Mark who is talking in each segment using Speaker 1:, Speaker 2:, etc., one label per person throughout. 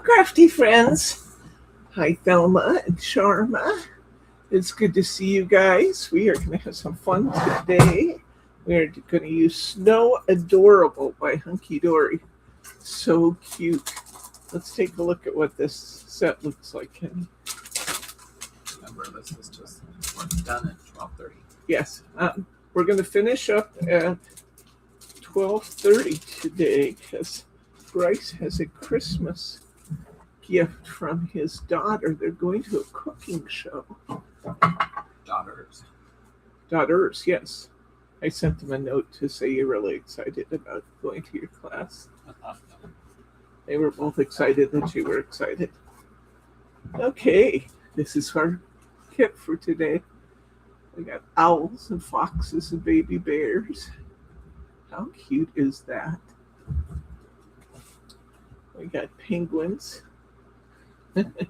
Speaker 1: crafty friends. Hi, Thelma and Sharma. It's good to see you guys. We are going to have some fun today. We're going to use Snow Adorable by Hunkydory. So cute. Let's take a look at what this set looks like, Kenny.
Speaker 2: Remember, this is just done at 12:30.
Speaker 1: Yes. We're going to finish up at 12:30 today because Bryce has a Christmas gift from his daughter. They're going to a cooking show. Daughters, yes. I sent them a note to say you're really excited about going to your class. They were both excited that you were excited. Okay, this is our kit for today. We got owls and foxes and baby bears. How cute is that? We got penguins and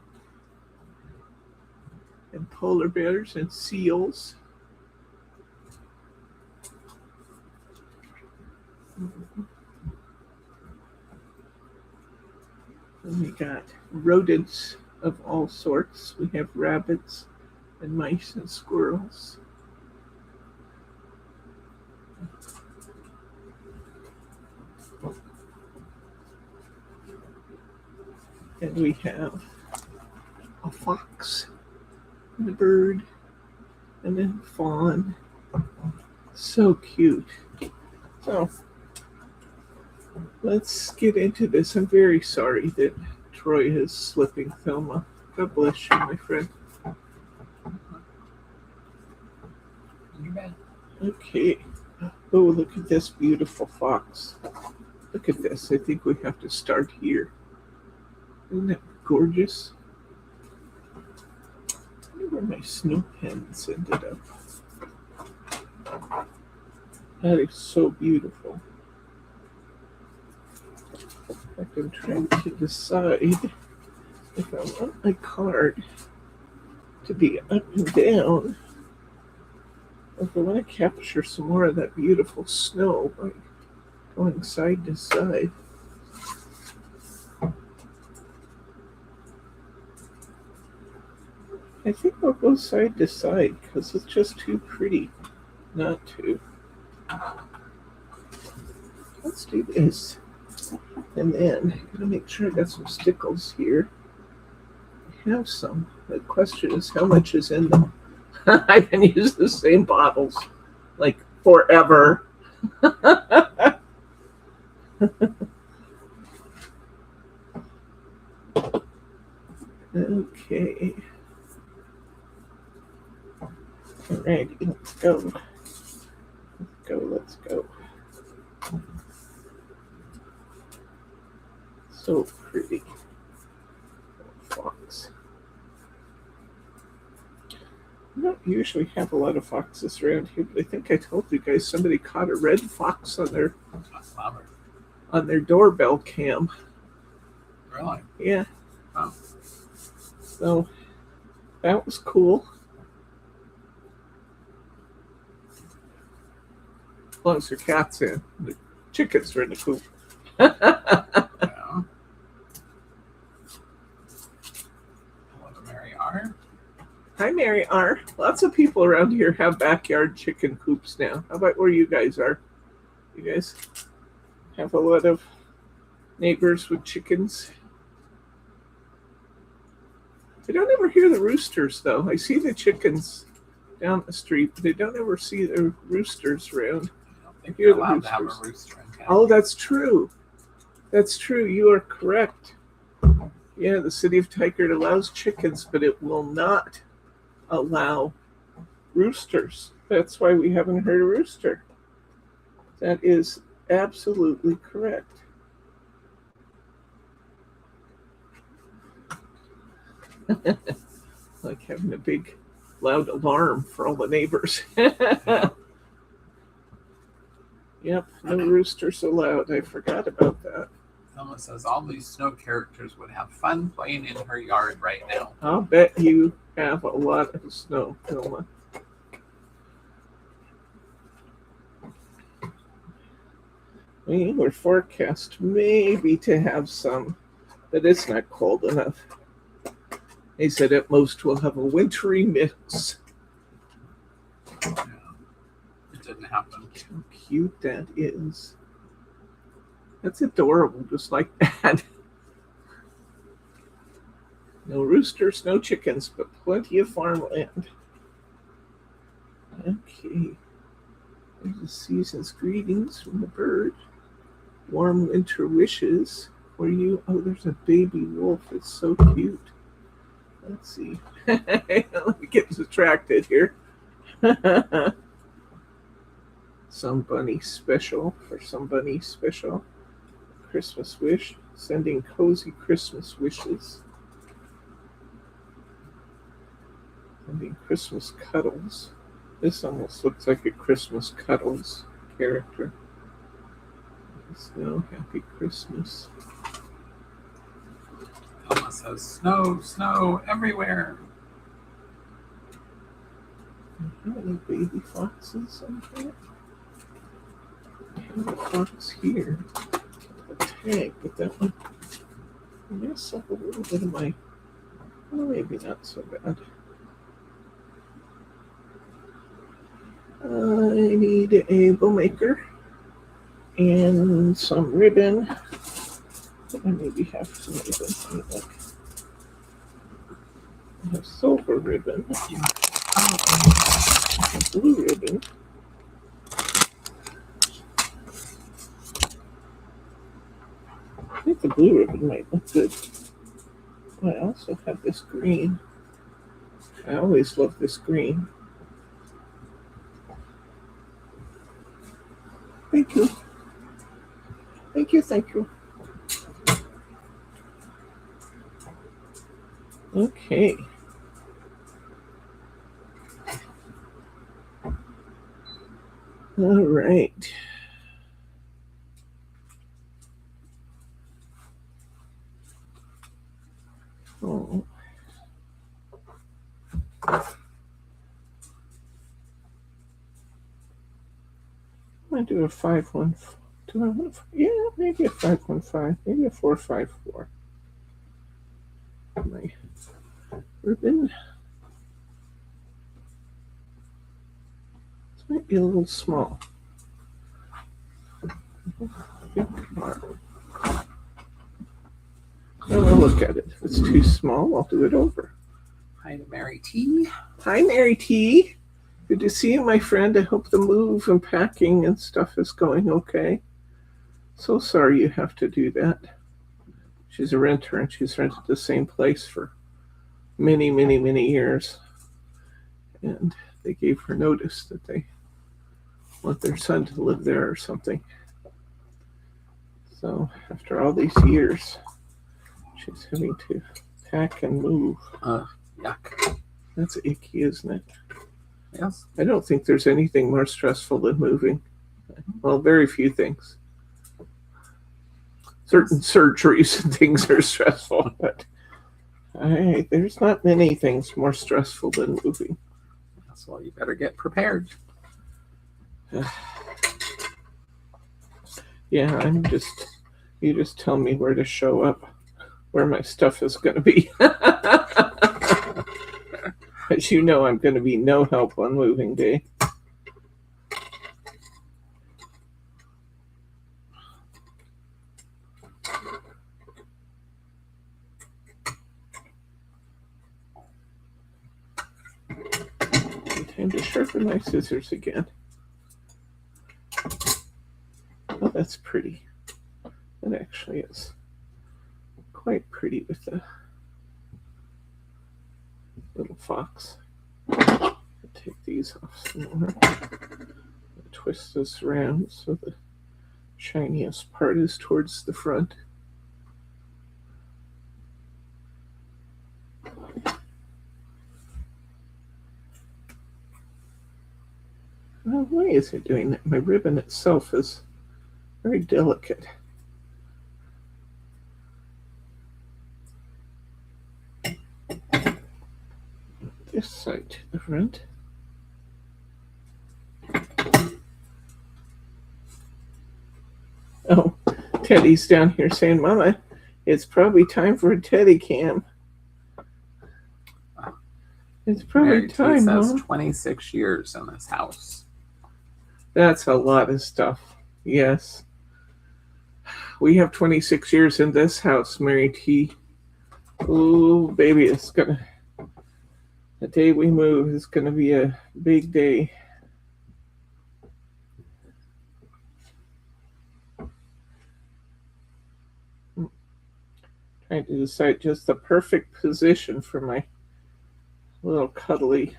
Speaker 1: polar bears and seals. And we got rodents of all sorts. We have rabbits and mice and squirrels. And we have a fox and a bird and a fawn. So cute. So let's get into this. I'm very sorry that Troy is slipping, Thelma. God bless you, my friend.
Speaker 2: You bet.
Speaker 1: Okay. Oh, look at this beautiful fox. Look at this. I think we have to start here. Isn't that gorgeous? I wonder where my snow pens ended up. That is so beautiful. I'm trying to decide if I want my card to be up and down, or if I want to capture some more of that beautiful snow by going side to side. I think I'll go side to side because it's just too pretty not to. Let's do this. And then I'm going to make sure I got some stickles here. I have some. The question is how much is in them. I can use the same bottles like forever. Okay. Alrighty, let's go. Let's go. So pretty. Fox. I don't usually have a lot of foxes around here, but I think I told you guys somebody caught a red fox on their doorbell cam.
Speaker 2: Really?
Speaker 1: Yeah.
Speaker 2: Oh.
Speaker 1: So that was cool. As long as your cat's in. The chickens are in the coop.
Speaker 2: Yeah. Hello, Mary R.
Speaker 1: Hi, Mary R. Lots of people around here have backyard chicken coops now. How about where you guys are? You guys have a lot of neighbors with chickens? I don't ever hear the roosters, though. I see the chickens down the street, but I don't ever see the roosters around.
Speaker 2: I think you're allowed to have a rooster in town.
Speaker 1: Oh, that's true. That's true. You are correct. Yeah, the city of Tigard allows chickens, but it will not allow roosters. That's why we haven't heard a rooster. That is absolutely correct. Like having a big, loud alarm for all the neighbors. Yep, no roosters allowed. I forgot about that.
Speaker 2: Thelma says all these snow characters would have fun playing in her yard right now.
Speaker 1: I'll bet you have a lot of snow, Thelma. We were forecast maybe to have some but it's not cold enough. They said at most we'll have a wintry mix.
Speaker 2: Yeah, it didn't happen.
Speaker 1: How cute that is. That's adorable, just like that. No roosters, no chickens, but plenty of farmland. Okay. There's the season's greetings from the bird. Warm winter wishes for you. Oh, there's a baby wolf. It's so cute. Let's see. Let me get distracted here. Some bunny special for some bunny special. Christmas wish. Sending cozy Christmas wishes. Sending Christmas cuddles. This almost looks like a Christmas cuddles character. Snow, happy Christmas.
Speaker 2: Elma says, snow, snow everywhere.
Speaker 1: How many baby foxes on here? I have a fox here. A tag, but that one messed up a little bit of my. Well, maybe not so bad. I need a bow maker and some ribbon. I maybe have some ribbon. Look. I have silver ribbon, blue ribbon. I think the blue ribbon might look good. I also have this green. I always love this green. Thank you. Thank you, thank you. Okay. All right. Oh. I'm going to do a 5-1. Do I want to? Yeah, maybe a 5-1-5. Maybe a 4-5-4. My ribbon. This might be a little small. I'll look at it. If it's too small, I'll do it over.
Speaker 2: Hi to Mary T.
Speaker 1: Hi, Mary T. Good to see you, my friend. I hope the move and packing and stuff is going okay. So sorry you have to do that. She's a renter and she's rented the same place for many, many, many years. And they gave her notice that they want their son to live there or something. So after all these years, she's having to pack and move.
Speaker 2: Yuck.
Speaker 1: That's icky, isn't it?
Speaker 2: Yes.
Speaker 1: I don't think there's anything more stressful than moving. Well, very few things. Certain surgeries and things are stressful, but there's not many things more stressful than moving.
Speaker 2: So you better get prepared.
Speaker 1: Yeah, you just tell me where to show up, where my stuff is going to be. As you know, I'm going to be no help on moving day. Time to sharpen my scissors again. Oh, that's pretty. That actually is quite pretty with the little fox. I'll take these off some more. Twist this around so the shiniest part is towards the front. Well, why is it doing that? My ribbon itself is very delicate. This side to the front. Oh, Teddy's down here saying, Mama, It's probably time for a teddy cam. It's probably
Speaker 2: Mary T
Speaker 1: time,
Speaker 2: says
Speaker 1: huh?
Speaker 2: 26 years in this house.
Speaker 1: That's a lot of stuff. Yes. We have 26 years in this house, Mary T. Oh, baby, it's gonna. The day we move is gonna be a big day. Trying to decide just the perfect position for my little cuddly.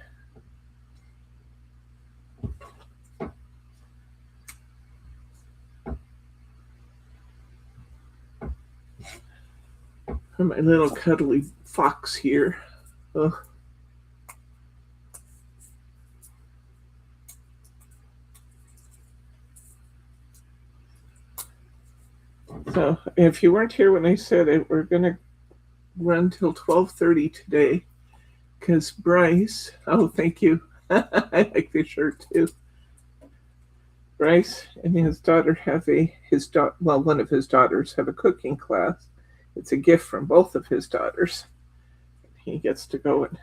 Speaker 1: For my little cuddly fox here. Ugh. So if you weren't here when I said it, we're gonna run till 12:30 today, because Bryce. Oh, thank you. I like this shirt too. Bryce and his daughter have one of his daughters have a cooking class. It's a gift from both of his daughters. He gets to go, and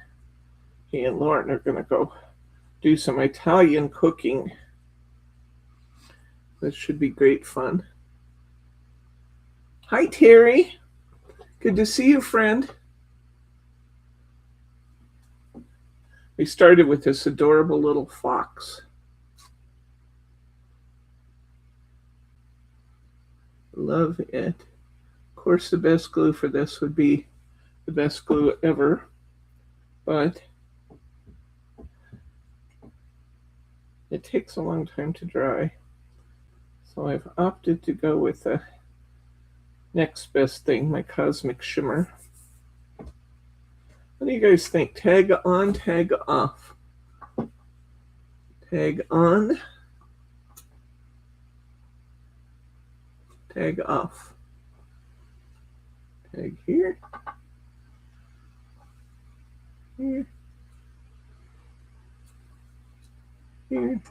Speaker 1: he and Lauren are gonna go do some Italian cooking. This should be great fun. Hi, Terry. Good to see you, friend. We started with this adorable little fox. Love it. Of course, the best glue for this would be the best glue ever, but it takes a long time to dry. So I've opted to go with the next best thing, my Cosmic Shimmer. What do you guys think? Tag on, tag off. Tag on, tag off. Tag here. Here. Here.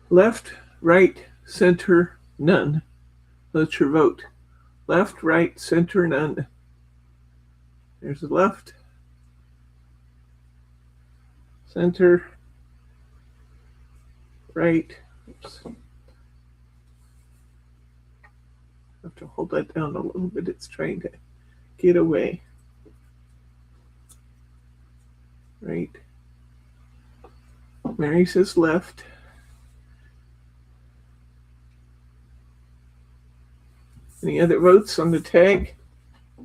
Speaker 1: Left, right, center, none. That's your vote. Left, right, center, none. There's the left, center, right. Oops. I have to hold that down a little bit. It's trying to get away. Right. Mary says left. Any other votes on the tag? I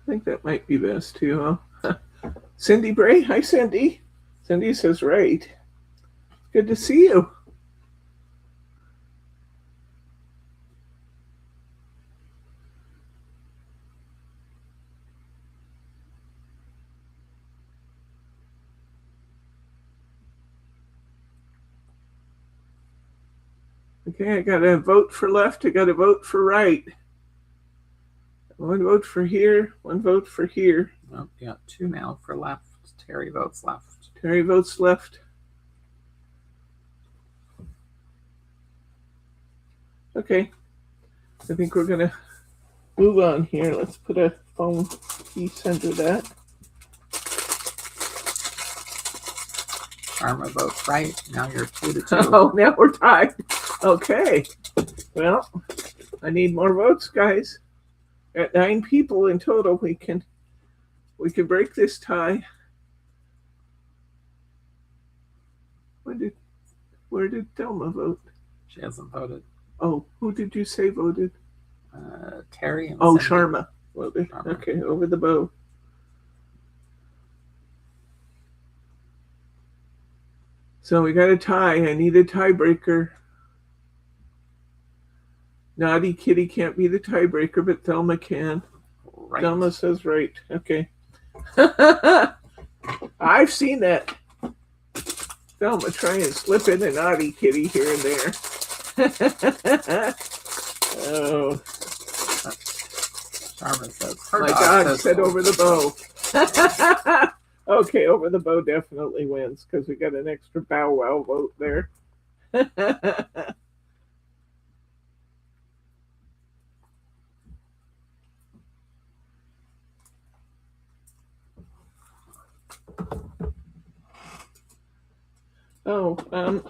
Speaker 1: think that might be best too, huh? Cindy Bray. Hi, Cindy. Cindy says right. Good to see you. Okay, I got a vote for left. I got a vote for right. One vote for here. One vote for here.
Speaker 2: Oh, yeah, two now for left. Terry votes left.
Speaker 1: Terry votes left. Okay. I think we're going to move on here. Let's put a phone piece under that.
Speaker 2: Karma votes right. Now you're 2-2.
Speaker 1: Oh, now we're tied. Okay. Well, I need more votes, guys. At 9 people in total, we can break this tie. Where did Thelma vote?
Speaker 2: She hasn't voted.
Speaker 1: Oh, who did you say voted?
Speaker 2: Terry and
Speaker 1: Oh,
Speaker 2: Cindy.
Speaker 1: Sharma voted.
Speaker 2: Sharma.
Speaker 1: Okay, over the bow. So we got a tie. I need a tiebreaker. Naughty Kitty can't be the tiebreaker, but Thelma can.
Speaker 2: Right.
Speaker 1: Thelma says right. Okay. I've seen that. Thelma try and slip in a Naughty Kitty here and there. Oh.
Speaker 2: Sharma says
Speaker 1: My God said over the bow. Okay, over the bow definitely wins because we got an extra bow wow vote there. Oh, I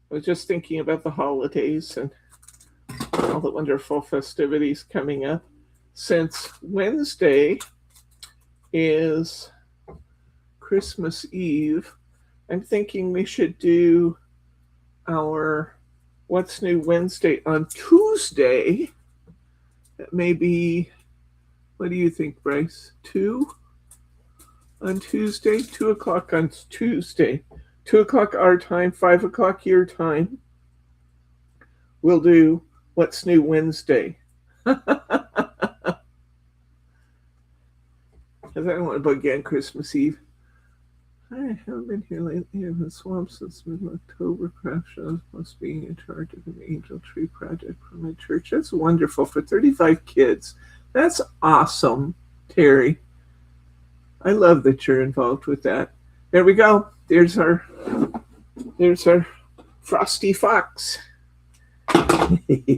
Speaker 1: was just thinking about the holidays and all the wonderful festivities coming up. Since Wednesday is Christmas Eve, I'm thinking we should do our What's New Wednesday on Tuesday. That may be, what do you think, Bryce? 2 on Tuesday? 2 o'clock on Tuesday. 2 o'clock our time, 5 o'clock your time. We'll do What's New Wednesday. Because I don't want to bug you on Christmas Eve. I haven't been here lately. I've been swamped since mid-October. Craft shows must be in charge of an angel tree project for my church. That's wonderful for 35 kids. That's awesome, Terry. I love that you're involved with that. There we go. There's our frosty fox. Did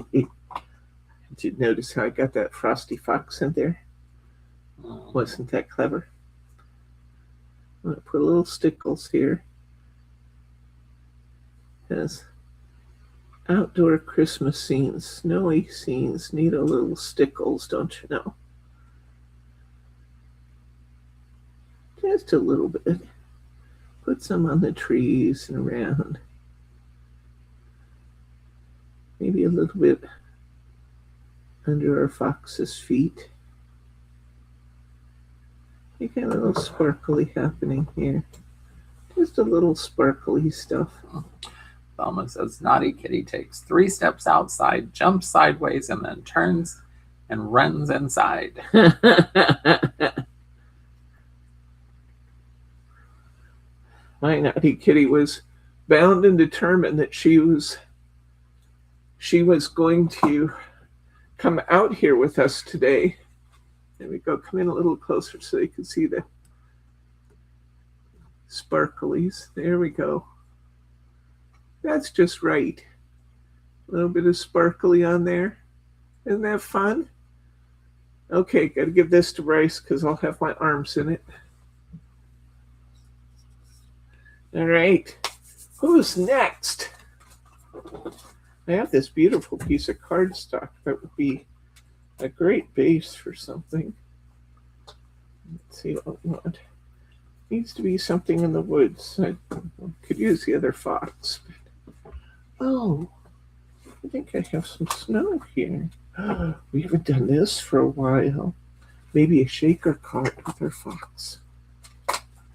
Speaker 1: you notice how I got that frosty fox in there? Wasn't that clever? I'm going to put little stickles here. Has outdoor Christmas scenes, snowy scenes, need a little stickles, don't you know? Just a little bit. Put some on the trees and around. Maybe a little bit under our fox's feet. You got a little sparkly happening here. Just a little sparkly stuff.
Speaker 2: Thelma says, naughty kitty takes 3 steps outside, jumps sideways, and then turns and runs inside.
Speaker 1: My naughty kitty was bound and determined that she was going to come out here with us today. There we go. Come in a little closer so you can see the sparklies. There we go. That's just right. A little bit of sparkly on there. Isn't that fun? Okay, got to give this to Bryce because I'll have my arms in it. All right. Who's next? I have this beautiful piece of cardstock that would be a great base for something. Let's see what we want. Needs to be something in the woods. I could use the other fox. Oh, I think I have some snow here. We haven't done this for a while. Maybe a shaker cart with our fox.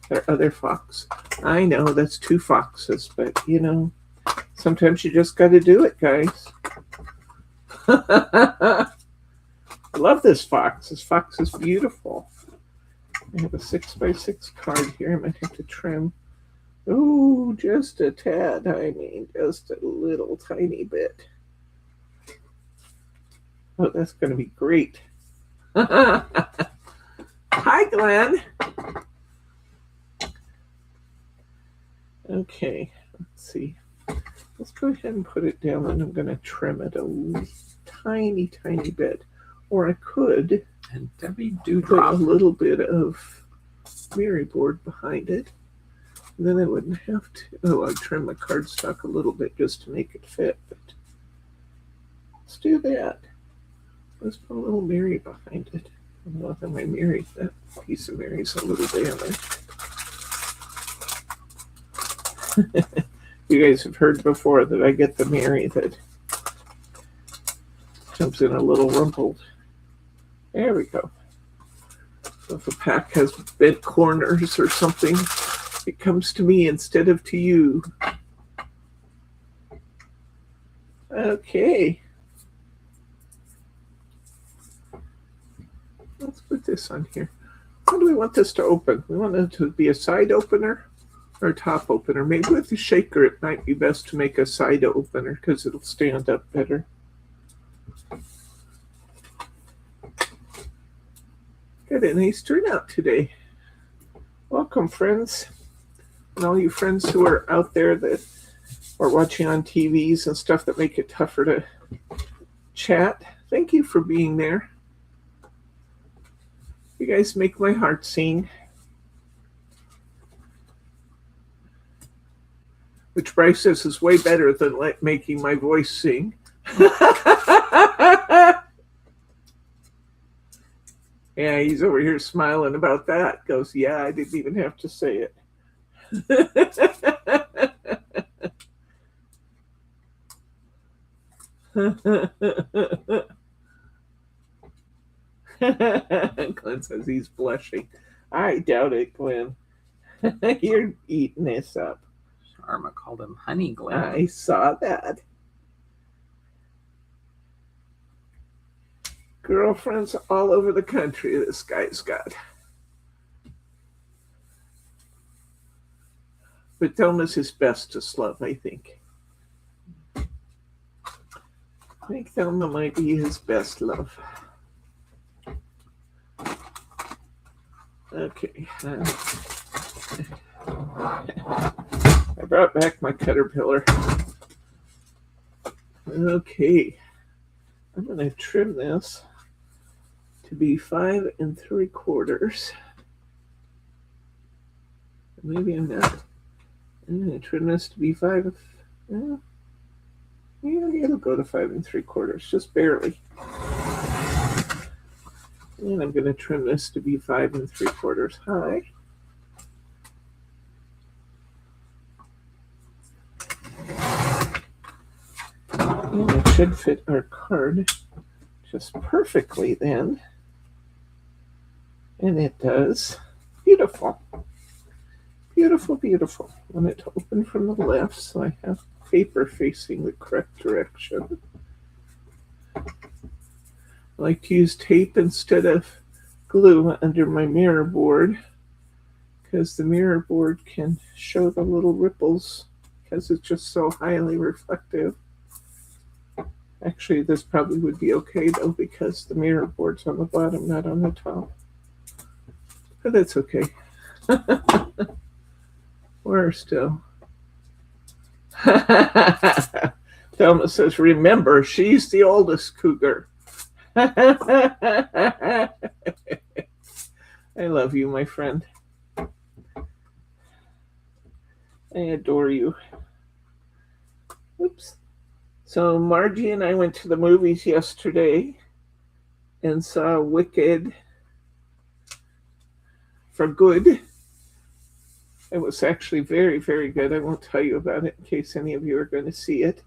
Speaker 1: Our other fox. I know that's 2 foxes, but you know, sometimes you just got to do it, guys. I love this fox. This fox is beautiful. I have a 6x6 card here. I might have to trim. Oh, just a tad. I mean, just a little tiny bit. Oh, that's going to be great. Hi, Glenn. Okay, let's see. Let's go ahead and put it down, and I'm going to trim it a tiny, tiny bit. Or I could
Speaker 2: And Debbie
Speaker 1: put a
Speaker 2: Dewdrop.
Speaker 1: little bit of Mary board behind it. And then I wouldn't have to. Oh, I'd trim my cardstock a little bit just to make it fit. But let's do that. Let's put a little Mary behind it. I don't know if my Mary, that piece of Mary's a little damaged. You guys have heard before that I get the Mary that comes in a little rumpled. There we go. So if a pack has bent corners or something, it comes to me instead of to you. Okay. Let's put this on here. How do we want this to open? We want it to be a side opener or a top opener. Maybe with the shaker it might be best to make a side opener because it'll stand up better. Got a nice turnout today. Welcome, friends. And all you friends who are out there that or watching on TVs and stuff that make it tougher to chat, thank you for being there. You guys make my heart sing. Which Bryce says is way better than making my voice sing. Yeah, he's over here smiling about that. Goes, yeah, I didn't even have to say it. Glenn says he's blushing. I doubt it, Glenn. You're eating this up.
Speaker 2: Sharma called him Honey Glenn.
Speaker 1: I saw that. Girlfriends all over the country this guy's got. But Thelma's his bestest love, I think. I think Thelma might be his best love. Okay. I brought back my caterpillar. Okay. I'm going to trim this to be 5 3/4. Maybe I'm not. I'm going to trim this to be 5. Yeah, it'll go to 5 3/4, just barely. And I'm going to trim this to be 5 3/4 high. And it should fit our card just perfectly then. And it does. Beautiful. Beautiful, beautiful. I want it to open from the left so I have paper facing the correct direction. I like to use tape instead of glue under my mirror board because the mirror board can show the little ripples because it's just so highly reflective. Actually, this probably would be okay though because the mirror board's on the bottom, not on the top. But that's okay. Or still. Thelma says, remember, she's the oldest cougar. I love you, my friend. I adore you. Oops. So Margie and I went to the movies yesterday and saw Wicked for Good. It was actually very, very good. I won't tell you about it in case any of you are going to see it.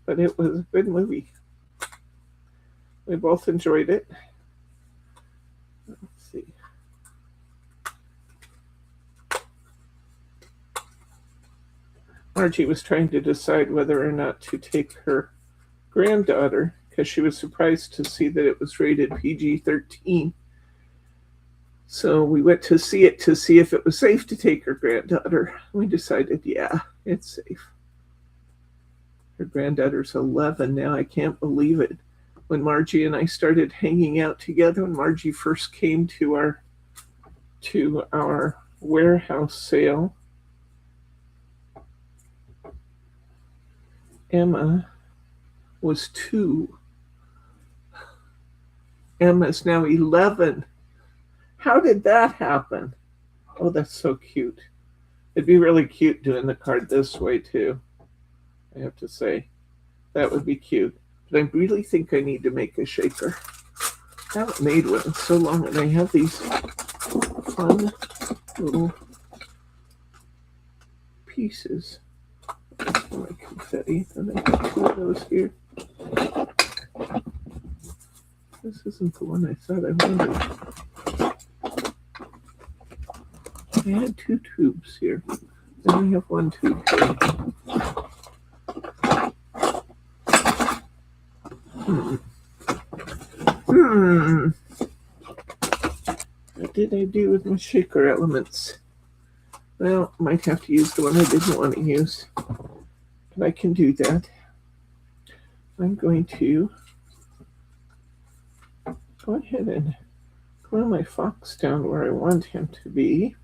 Speaker 1: But it was a good movie. We both enjoyed it. Let's see. Margie was trying to decide whether or not to take her granddaughter because she was surprised to see that it was rated PG-13. So we went to see it to see if it was safe to take her granddaughter. We decided, yeah, it's safe. Her granddaughter's 11 now. I can't believe it. When Margie and I started hanging out together, when Margie first came to our warehouse sale, Emma was 2. Emma's now 11. How did that happen? Oh, that's so cute. It'd be really cute doing the card this way, too. I have to say. That would be cute. But I really think I need to make a shaker. I haven't made one in so long, and I have these fun little pieces. That's my confetti. And I have 2 of those here. This isn't the one I thought I wanted. I had 2 tubes here. Then I have 1 tube here. What did I do with my shaker elements? Well, might have to use the one I didn't want to use. But I can do that. I'm going to go ahead and glue my fox down where I want him to be,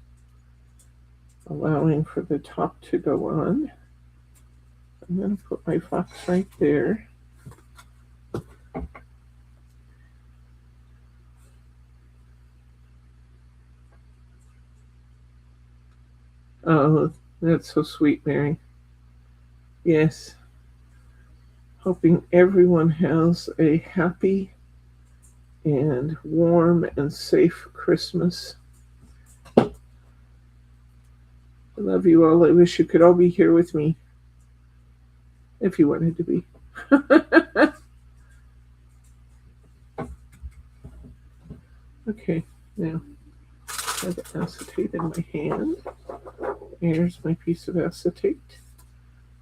Speaker 1: allowing for the top to go on. I'm going to put my fox right there. Oh, that's so sweet, Mary. Yes. Hoping everyone has a happy and warm and safe Christmas. I love you all. I wish you could all be here with me if you wanted to be. Okay, now I have acetate in my hand. Here's my piece of acetate.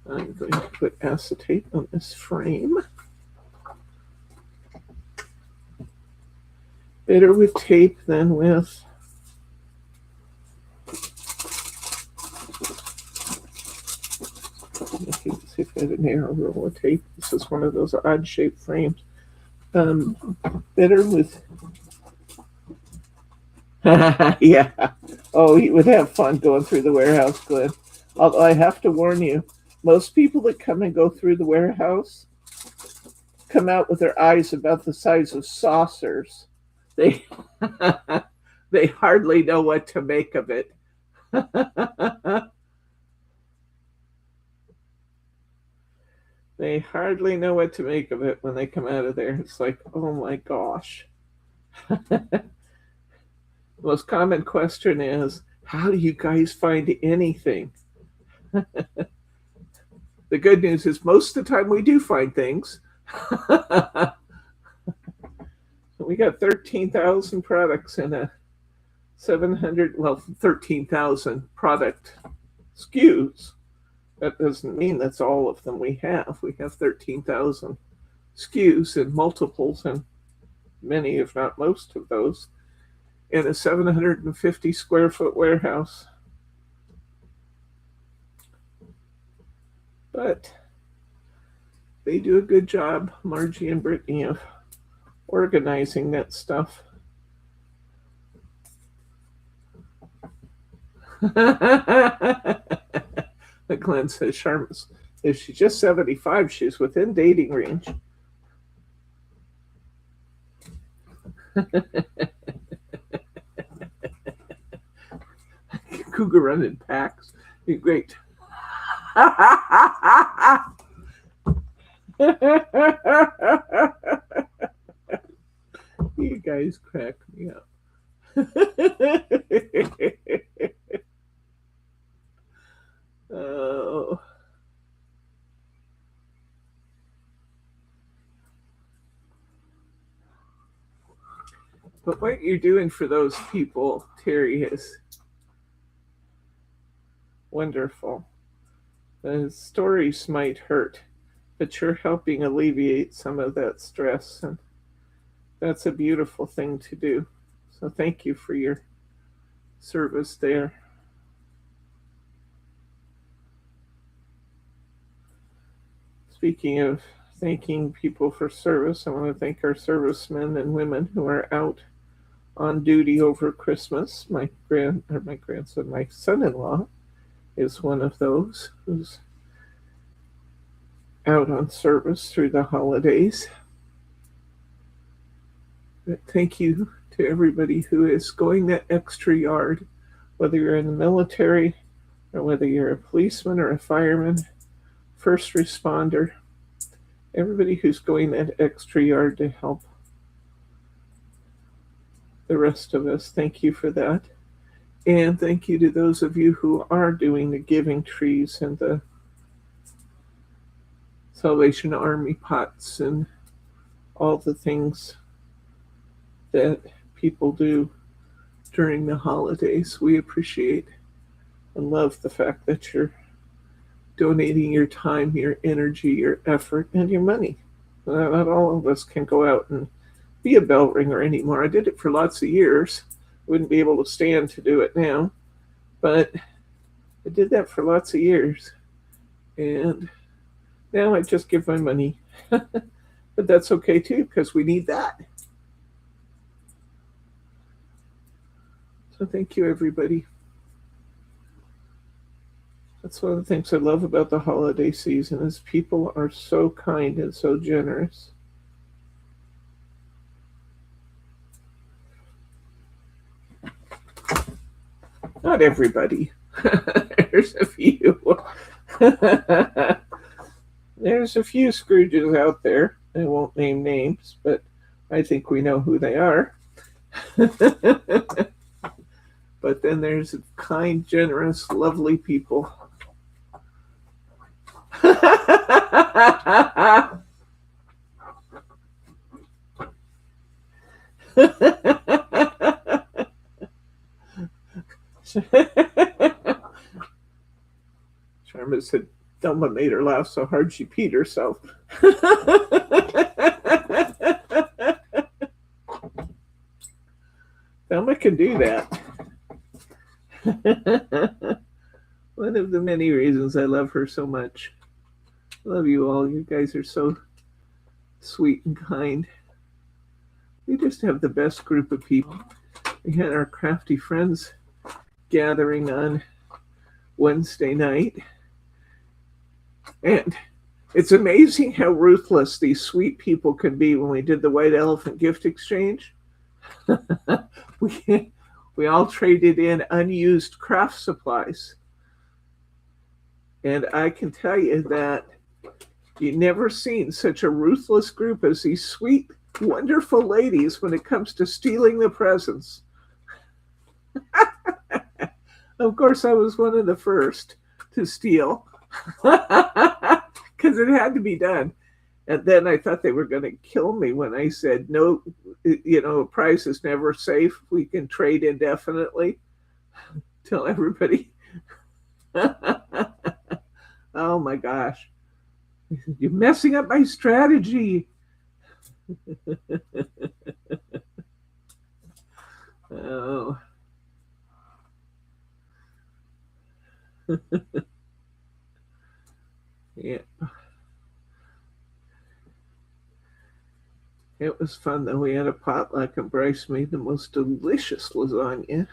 Speaker 1: I'm going to put acetate on this frame. Better with tape than with see if I have a narrow roll of tape. This is one of those odd shaped frames. Better with yeah. Oh, he would have fun going through the warehouse, Glenn. Although I have to warn you, most people that come and go through the warehouse come out with their eyes about the size of saucers. They they hardly know what to make of it. They hardly know what to make of it when they come out of there. It's like, oh my gosh. The most common question is, how do you guys find anything? The good news is most of the time we do find things. We got 13,000 products in a 13,000 product SKUs. That doesn't mean that's all of them we have. We have 13,000 SKUs and multiples, and many, if not most of those, in a 750 square foot warehouse. But they do a good job, Margie and Brittany, of organizing that stuff. Glenn says, Sharma's, if she's just 75, she's within dating range. Cougar run in packs. Be great. You guys crack me up. Oh. But what you're doing for those people, Terry, is wonderful. The stories might hurt, but you're helping alleviate some of that stress, and that's a beautiful thing to do. So thank you for your service there. Speaking of thanking people for service, I want to thank our servicemen and women who are out on duty over Christmas. My son-in-law is one of those who's out on service through the holidays. But thank you to everybody who is going that extra yard, whether you're in the military or whether you're a policeman or a fireman, first responder, everybody who's going that extra yard to help the rest of us. Thank you for that. And thank you to those of you who are doing the giving trees and the Salvation Army pots and all the things that people do during the holidays. We appreciate and love the fact that you're donating your time, your energy, your effort, and your money. Not all of us can go out and be a bell ringer anymore. I did it for lots of years. Wouldn't be able to stand to do it now, but I did that for lots of years. And now I just give my money. But that's okay too, because we need that. So thank you, everybody. That's one of the things I love about the holiday season is people are so kind and so generous. Not everybody. There's a few. There's a few Scrooges out there. I won't name names, but I think we know who they are. But then there's kind, generous, lovely people. Charma said Thelma made her laugh so hard she peed herself. Thelma can do that. One of the many reasons I love her so much. I love you all. You guys are so sweet and kind. We just have the best group of people. We had our crafty friends gathering on Wednesday night. And it's amazing how ruthless these sweet people can be when we did the white elephant gift exchange. we all traded in unused craft supplies. And I can tell you that you've never seen such a ruthless group as these sweet, wonderful ladies when it comes to stealing the presents. Of course, I was one of the first to steal because it had to be done. And then I thought they were going to kill me when I said, no, a prize is never safe. We can trade indefinitely. Tell everybody. Oh my gosh. You're messing up my strategy. Oh. Yeah. It was fun though. We had a potluck and Bryce made the most delicious lasagna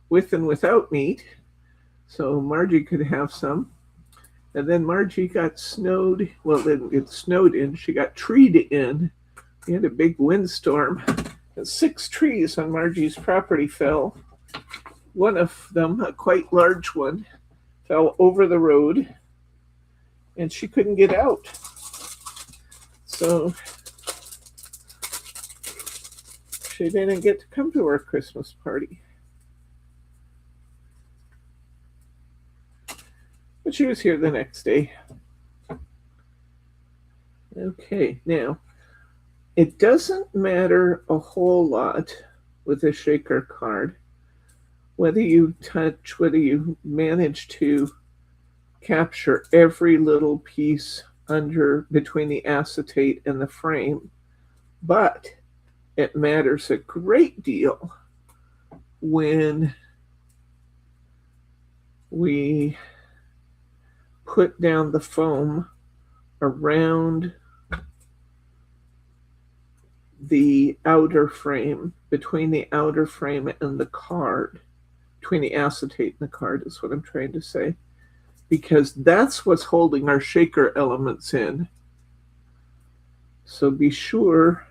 Speaker 1: with and without meat. So Margie could have some. And then Margie got snowed. Well, didn't get snowed in. She got treed in. We had a big windstorm. And 6 trees on Margie's property fell. One of them, a quite large one, fell over the road. And she couldn't get out. So she didn't get to come to our Christmas party. But she was here the next day. Okay, now, it doesn't matter a whole lot with a shaker card, whether you manage to capture every little piece between the acetate and the frame, but it matters a great deal when we put down the foam around the outer frame, between the outer frame and the card, between the acetate and the card is what I'm trying to say, because that's what's holding our shaker elements in. So be sure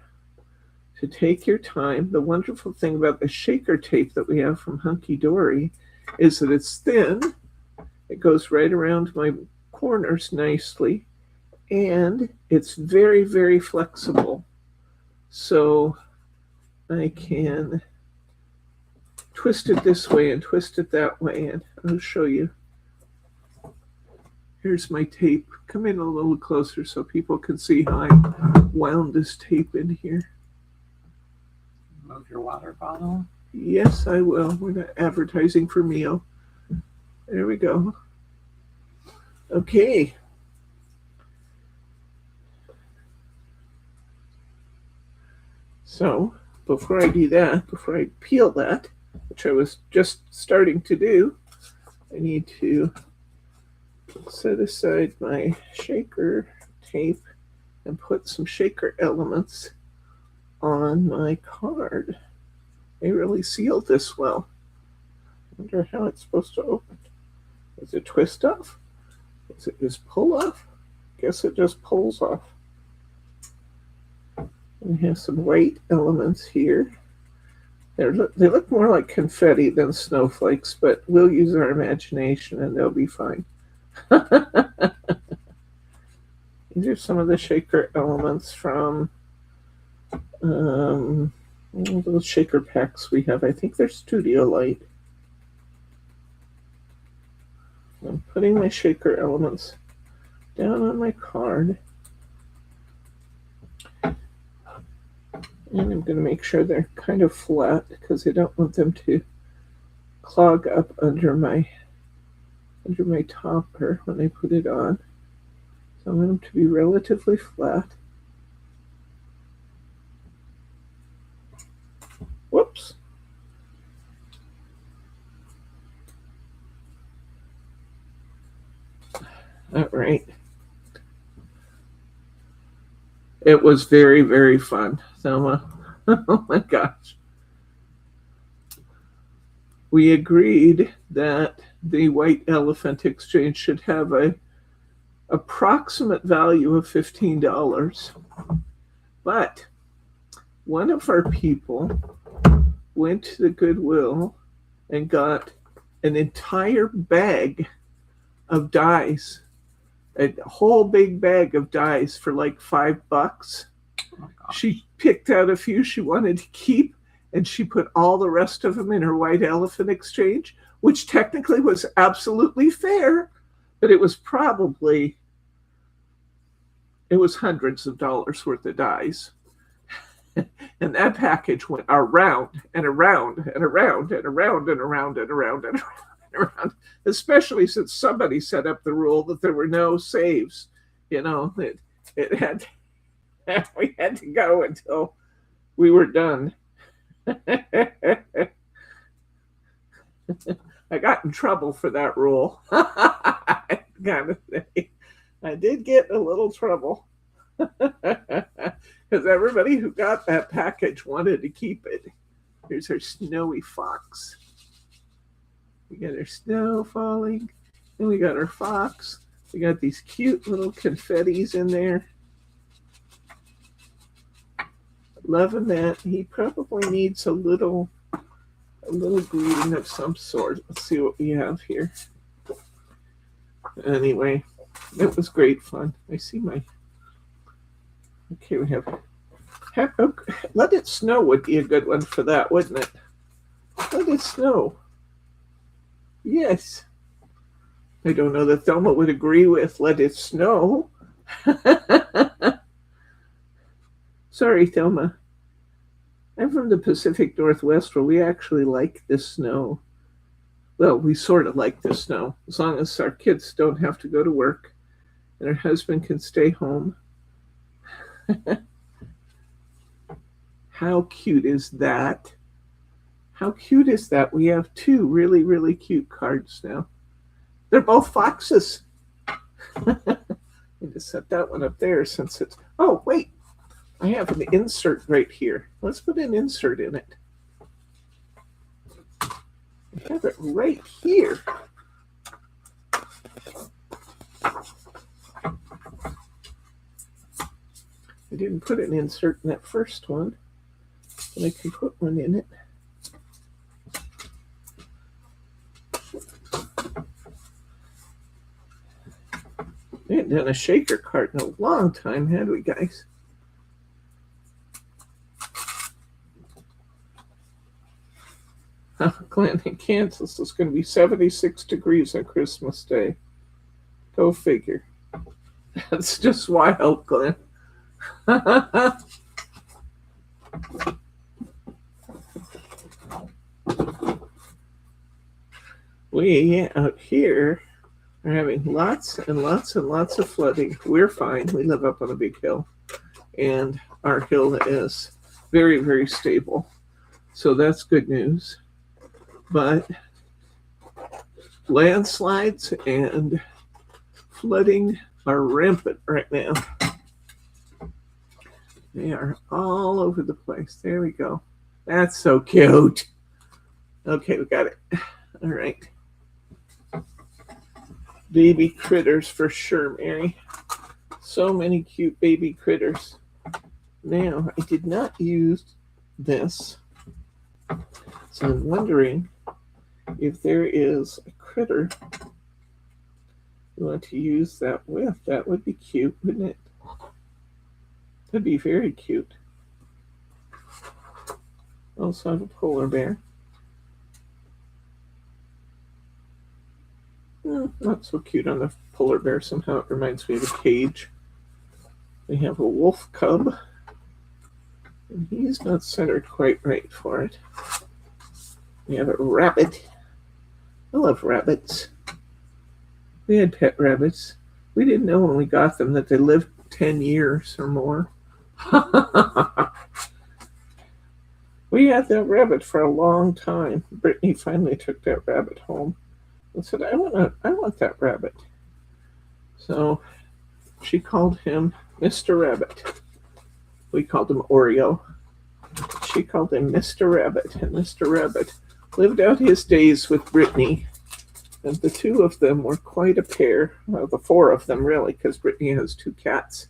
Speaker 1: to take your time. The wonderful thing about the shaker tape that we have from Hunkydory is that it's thin. It goes right around my corners nicely, and it's very, very flexible. So I can twist it this way and twist it that way, and I'll show you. Here's my tape. Come in a little closer so people can see how I wound this tape in here.
Speaker 2: Move your water bottle.
Speaker 1: Yes, I will. We're not advertising for Mio. There we go. Okay. So before I do that, before I peel that, which I was just starting to do, I need to set aside my shaker tape and put some shaker elements on my card. They really sealed this well. Wonder how it's supposed to open. Is it twist off? Is it just pull off? Guess it just pulls off. We have some white elements here. They look more like confetti than snowflakes, but we'll use our imagination and they'll be fine. These are some of the shaker elements from those shaker packs we have. I think they're Studio Light. I'm putting my shaker elements down on my card. And I'm going to make sure they're kind of flat because I don't want them to clog up under my topper when I put it on. So I want them to be relatively flat. Whoops. All right. It was very, very fun, Thelma. Oh my gosh. We agreed that the White Elephant Exchange should have a approximate value of $15. But one of our people went to the Goodwill and got an entire bag of dies. A whole big bag of dies for like $5.
Speaker 2: Oh,
Speaker 1: she picked out a few she wanted to keep, and she put all the rest of them in her White Elephant Exchange, which technically was absolutely fair, but it was hundreds of dollars worth of dies. And that package went around and around and around and around and around and around and around, especially since somebody set up the rule that there were no saves. You know, it had we had to go until we were done. I got in trouble for that rule. I did get a little trouble because everybody who got that package wanted to keep it. Here's our snowy fox. We got our snow falling, and we got our fox. We got these cute little confettis in there. Loving that. He probably needs a little greeting of some sort. Let's see what we have here. Anyway, it was great fun. I see my... Okay, we have Let It Snow would be a good one for that, wouldn't it? Let it snow. Yes. I don't know that Thelma would agree with Let It Snow. Sorry, Thelma. I'm from the Pacific Northwest, where we actually like the snow. Well, we sort of like the snow, as long as our kids don't have to go to work and our husband can stay home. How cute is that? How cute is that? We have two really, really cute cards now. They're both foxes. I need to set that one up there since it's... Oh, wait. I have an insert right here. Let's put an insert in it. I have it right here. I didn't put an insert in that first one, but I can put one in it. We hadn't done a shaker card in a long time, had we, guys? Glenn in Kansas is going to be 76 degrees on Christmas Day. Go figure. That's just wild, Glenn. We out here are having lots and lots and lots of flooding. We're fine. We live up on a big hill, and our hill is very, very stable. So that's good news. But landslides and flooding are rampant right now. They are all over the place. There we go. That's so cute. Okay, we got it. All right. Baby critters for sure, Mary. So many cute baby critters. Now, I did not use this, so I'm wondering if there is a critter you want to use that with. That would be cute, wouldn't it? That'd be very cute. I also have a polar bear. Not so cute on the polar bear. Somehow it reminds me of a cage. We have a wolf cub. And he's not centered quite right for it. We have a rabbit. I love rabbits. We had pet rabbits. We didn't know when we got them that they lived 10 years or more. We had that rabbit for a long time. Brittany finally took that rabbit home and said, I want that rabbit. So she called him Mr. Rabbit. We called him Oreo. She called him Mr. Rabbit, and Mr. Rabbit lived out his days with Brittany. And the two of them were quite a pair. Well, the four of them, really, because Brittany has 2 cats.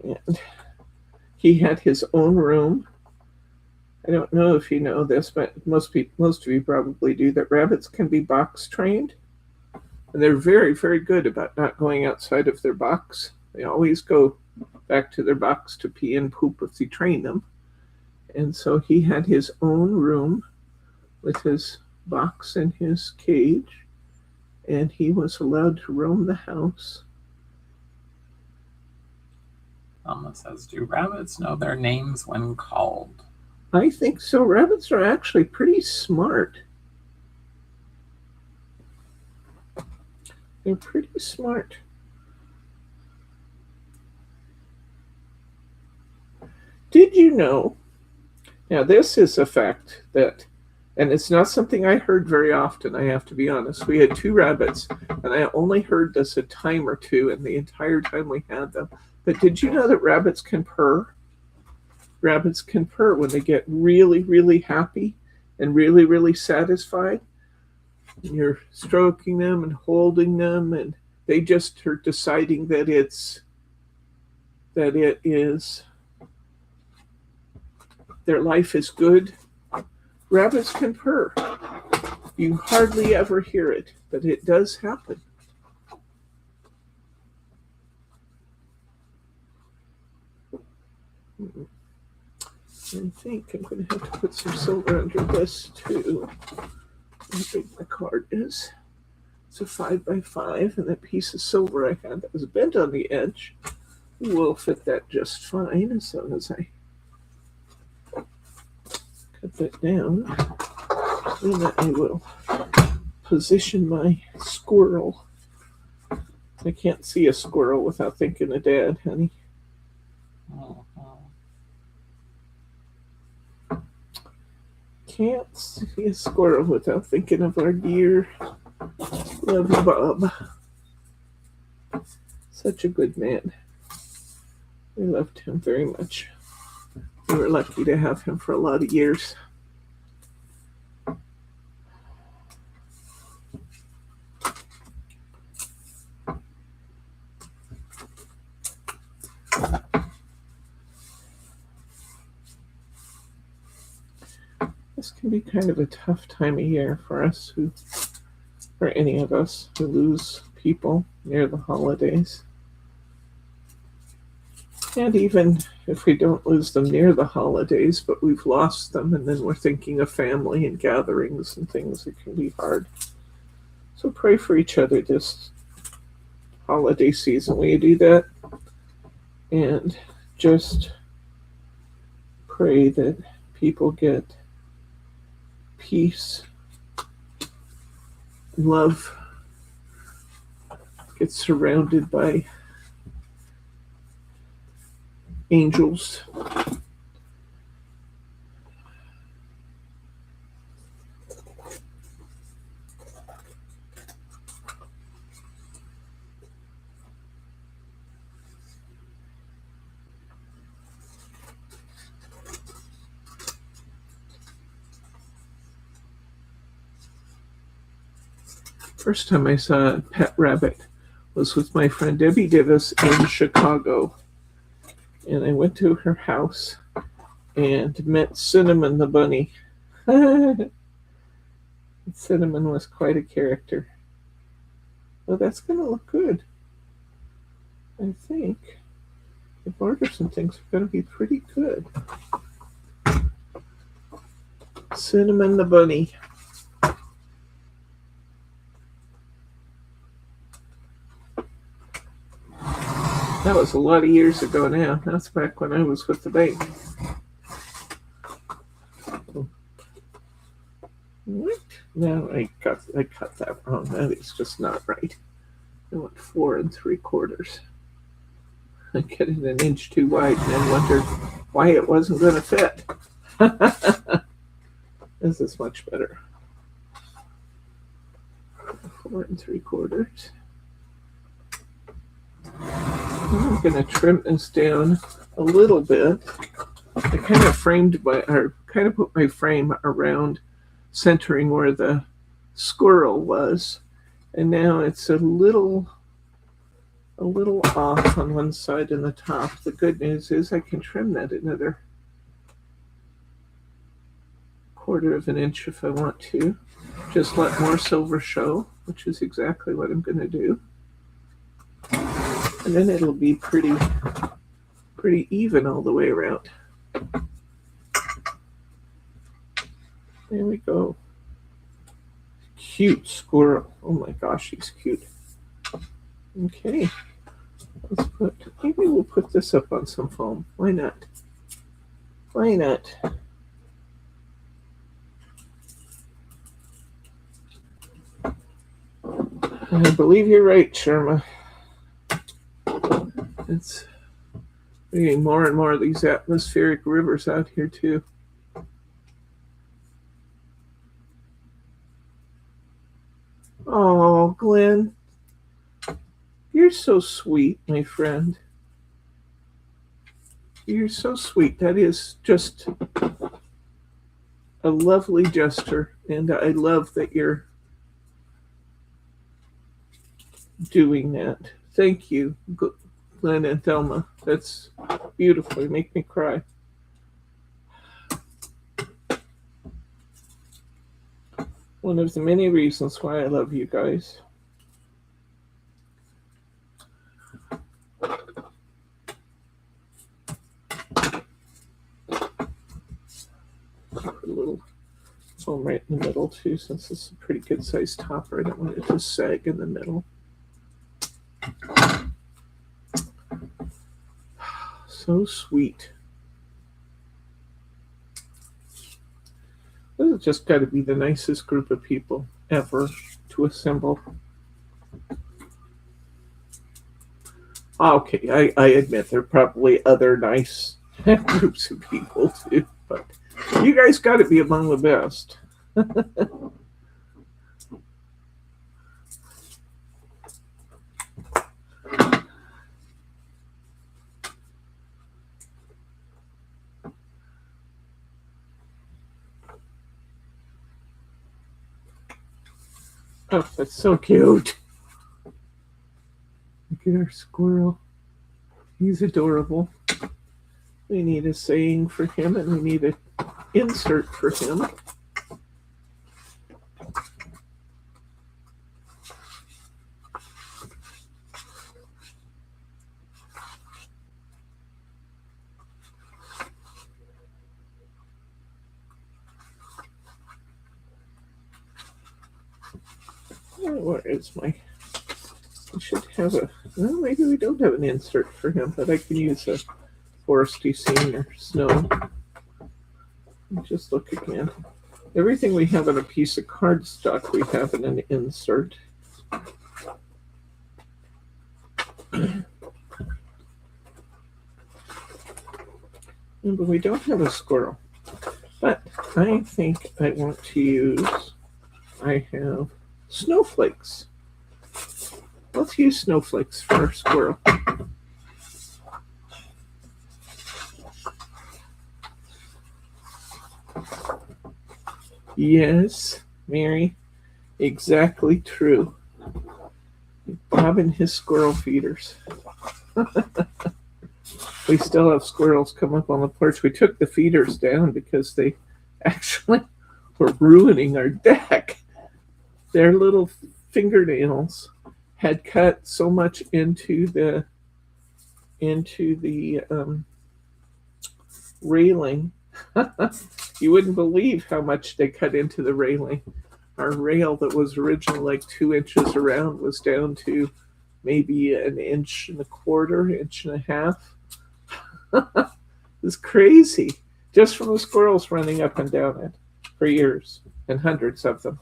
Speaker 1: And he had his own room. I don't know if you know this, but most of you probably do, that rabbits can be box trained. And they're very, very good about not going outside of their box. They always go back to their box to pee and poop if you train them. And so he had his own room with his box and his cage, and he was allowed to roam the house.
Speaker 2: Alma says, do rabbits know their names when called?
Speaker 1: I think so. Rabbits are actually pretty smart. They're pretty smart. Did you know? Now, this is a fact that, and it's not something I heard very often, I have to be honest. We had 2 rabbits, and I only heard this a time or two in the entire time we had them. But did you know that rabbits can purr? Rabbits can purr when they get really, really happy and really, really satisfied. And you're stroking them and holding them, and they just are deciding that it is their life is good. Rabbits can purr. You hardly ever hear it, but it does happen. I think I'm going to have to put some silver under this too. How big my card is. It's a 5x5, and that piece of silver I had that was bent on the edge will fit that just fine as long as I cut that down. Then I will position my squirrel. I can't see a squirrel without thinking of Dad, honey. Can't see a squirrel without thinking of our dear lovey Bob. Such a good man. We loved him very much. We were lucky to have him for a lot of years. This can be kind of a tough time of year for us for any of us who lose people near the holidays. And even if we don't lose them near the holidays, but we've lost them, and then we're thinking of family and gatherings and things, it can be hard. So pray for each other this holiday season. Will you do that? And just pray that people get peace, love, get surrounded by angels. First time I saw a pet rabbit was with my friend Debbie Davis in Chicago. And I went to her house and met Cinnamon the bunny. Cinnamon was quite a character. Well, that's going to look good. I think the borders and things are going to be pretty good. Cinnamon the bunny. That was a lot of years ago now. That's back when I was with the bank. What? No, I cut that wrong. That is just not right. I went 4 3/4. I cut it an inch too wide and then wondered why it wasn't going to fit. This is much better. 4 3/4. I'm going to trim this down a little bit. I kind of put my frame around centering where the squirrel was, and now it's a little off on one side and the top. The good news is I can trim that another 1/4 of an inch if I want to. Just let more silver show, which is exactly what I'm going to do. And then it'll be pretty even all the way around. There we go. Cute squirrel. Oh my gosh, he's cute. Okay. Maybe we'll put this up on some foam. Why not? Why not? I believe you're right, Sherma. It's getting more and more of these atmospheric rivers out here too. Oh, Glenn, you're so sweet, my friend. You're so sweet. That is just a lovely gesture, and I love that you're doing that. Thank you, Glenn and Thelma. That's beautiful. You make me cry. One of the many reasons why I love you guys. Put a little foam right in the middle too, since it's a pretty good sized topper. I don't want it to sag in the middle. So sweet. This has just got to be the nicest group of people ever to assemble. Okay, I admit there are probably other nice groups of people too, but you guys got to be among the best. Oh, that's so cute. Look at our squirrel. He's adorable. We need a saying for him, and we need an insert for him. Where is my... We should have a... Well, maybe we don't have an insert for him, but I can use a foresty scene or snow. Just look again. Everything we have on a piece of cardstock, we have in an insert. But we don't have a squirrel. But I think I want to use... I have snowflakes. Let's use snowflakes for our squirrel. Yes, Mary. Exactly true. Bob and his squirrel feeders. We still have squirrels come up on the porch. We took the feeders down because they actually were ruining our deck. Their little fingernails had cut so much into the railing. You wouldn't believe how much they cut into the railing. Our rail that was originally like 2 inches around was down to maybe an inch and a quarter, inch and a half. It's crazy. Just from the squirrels running up and down it for years, and hundreds of them.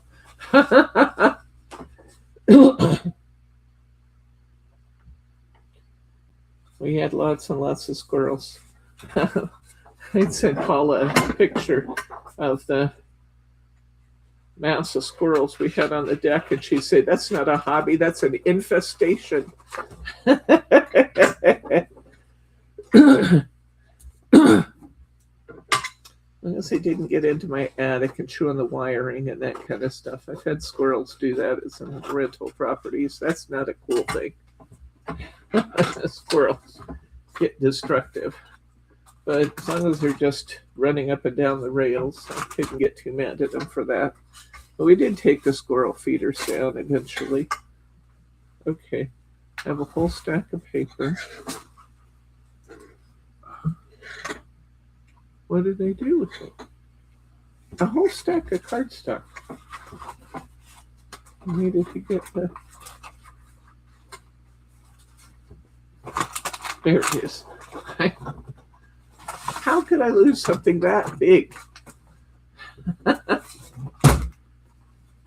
Speaker 1: We had lots and lots of squirrels. I'd send Paula a picture of the mass of squirrels we had on the deck, and she'd say, "That's not a hobby, that's an infestation." Unless they didn't get into my attic and chew on the wiring and that kind of stuff. I've had squirrels do that as in rental properties. That's not a cool thing. Squirrels get destructive. But as long as they're just running up and down the rails, I couldn't get too mad at them for that. But we did take the squirrel feeders down eventually. Okay, I have a whole stack of paper. What did they do with it? A whole stack of cardstock. I needed to get the... There it is. How could I lose something that big? But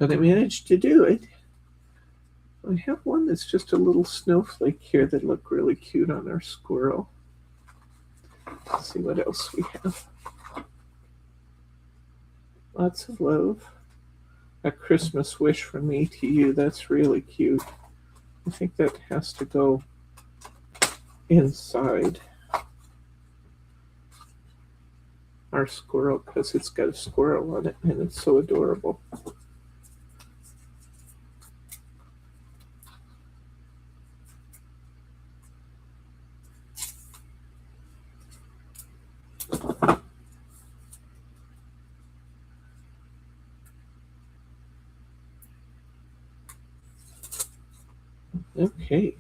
Speaker 1: I managed to do it. I have one that's just a little snowflake here that looked really cute on our squirrel. Let's see what else we have. Lots of love. A Christmas wish from me to you. That's really cute. I think that has to go inside our squirrel because it's got a squirrel on it and it's so adorable. Okay.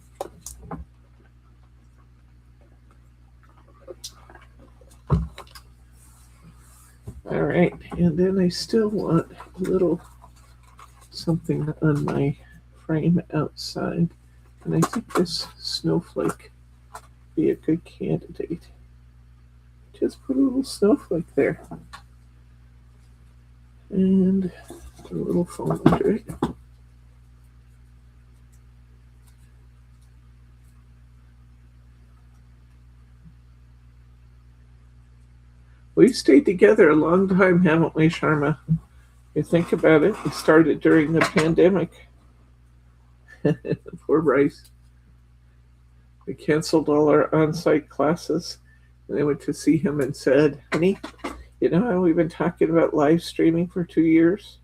Speaker 1: All right, and then I still want a little something on my frame outside, and I think this snowflake be a good candidate. Just put a little snowflake there, and a little foam under it. We've stayed together a long time, haven't we, Sharma? You think about it, we started during the pandemic. Poor Bryce. We canceled all our on-site classes, and I went to see him and said, "Honey, you know how we've been talking about live streaming for 2 years?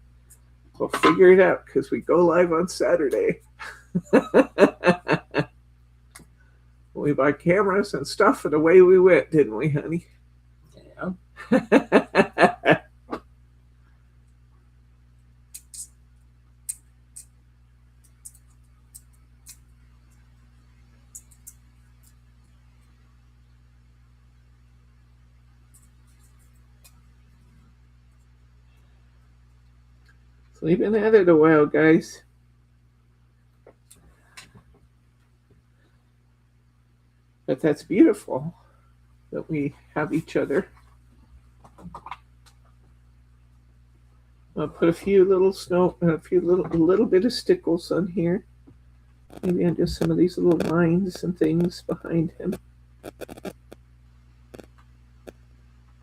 Speaker 1: Well, figure it out, because we go live on Saturday." We bought cameras and stuff, and away we went, didn't we, honey?
Speaker 2: Yeah.
Speaker 1: So we've been at it a while, guys. But that's beautiful that we have each other. I'll put a few little a little bit of stickles on here. Maybe on just some of these little lines and things behind him.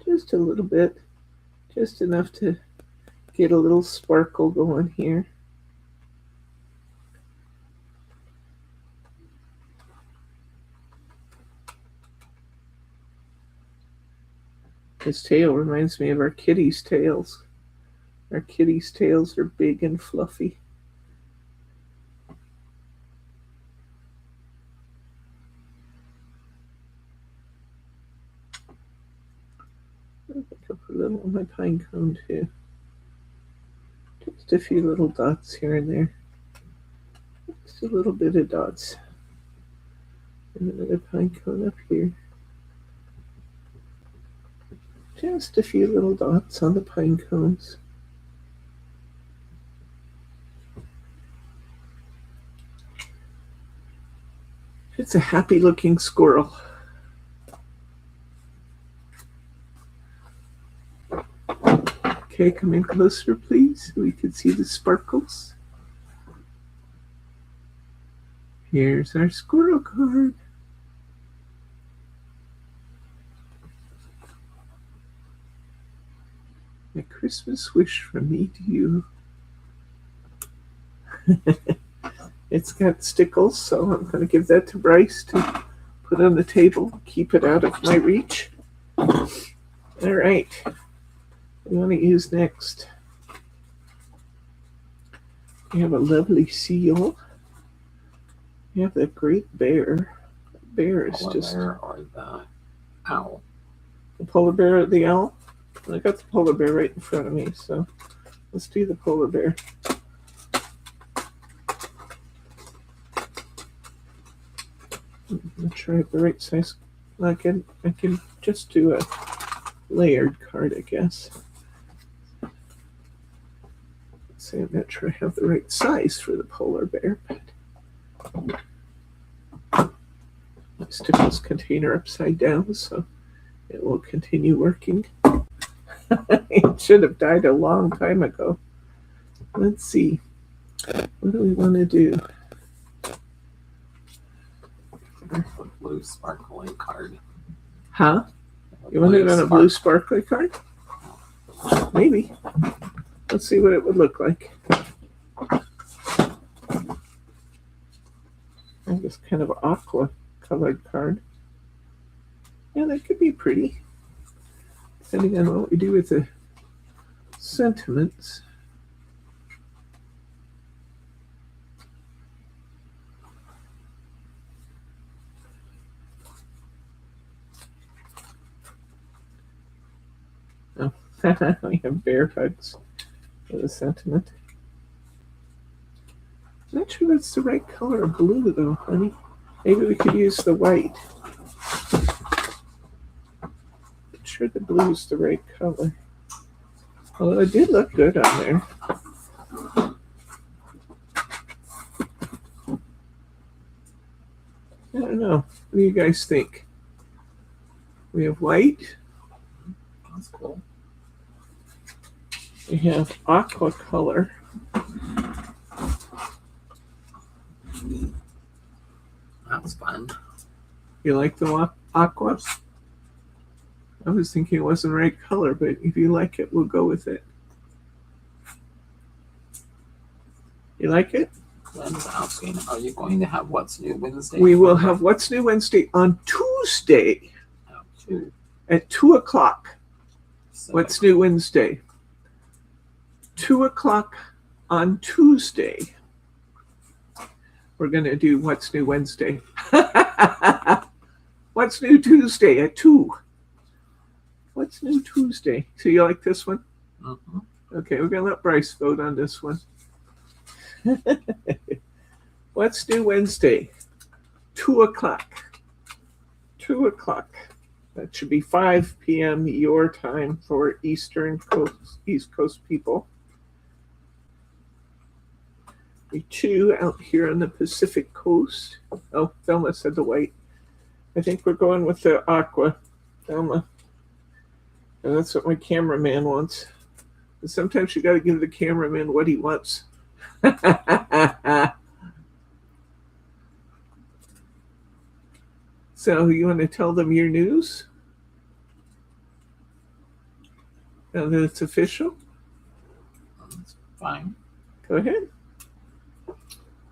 Speaker 1: Just a little bit. Just enough to get a little sparkle going here. His tail reminds me of our kitty's tails. Our kitty's tails are big and fluffy. a little on my pine cone too. Just a few little dots here and there. Just a little bit of dots. And another pine cone up here. Just a few little dots on the pine cones. It's a happy looking squirrel. Okay, come in closer, please, so we can see the sparkles. Here's our squirrel card. A Christmas wish from me to you. It's got stickles, so I'm going to give that to Bryce to put on the table, keep it out of my reach. All right. What do you want to use next? We have a lovely seal. We have the great bear. The bear is
Speaker 2: Polar
Speaker 1: just...
Speaker 2: bear or the owl?
Speaker 1: The polar bear or the owl? I got the polar bear right in front of me, so let's do the polar bear. I'm sure I have the right size. I can just do a layered card, I guess. So I'm not sure I have the right size for the polar bear, but I stick this container upside down so it will continue working. It should have died a long time ago. Let's see. What do we want to do?
Speaker 2: A blue sparkly card.
Speaker 1: Huh? You want it on a blue sparkly card? Maybe. Let's see what it would look like. And this kind of aqua colored card. Yeah, that could be pretty. Depending on what we do with the sentiments. Oh, we have bear hugs for the sentiment. I'm not sure that's the right color of blue though, honey. Maybe we could use the white. I'm sure the blue is the right color. Although it did look good on there. I don't know. What do you guys think? We have white.
Speaker 2: That's cool.
Speaker 1: We have aqua color.
Speaker 2: That's fun.
Speaker 1: You like the aqua? I was thinking it wasn't the right color, but if you like it, we'll go with it. You like it?
Speaker 2: Glenn's asking, are you going to have What's New Wednesday?
Speaker 1: We will have What's New Wednesday on Tuesday at 2 o'clock. What's New Wednesday? 2 o'clock on Tuesday. We're going to do What's New Wednesday. What's New Tuesday at 2? What's New Tuesday? So you like this one?
Speaker 2: Mm-hmm.
Speaker 1: Okay, we're going to let Bryce vote on this one. What's New Wednesday? 2 o'clock. 2 o'clock. That should be 5 p.m. your time for East Coast people. 2 out here on the Pacific Coast. Oh, Thelma said the white. I think we're going with the aqua, Thelma. And that's what my cameraman wants. But sometimes you got to give the cameraman what he wants. So you want to tell them your news? Now that it's official?
Speaker 2: That's fine.
Speaker 1: Go ahead.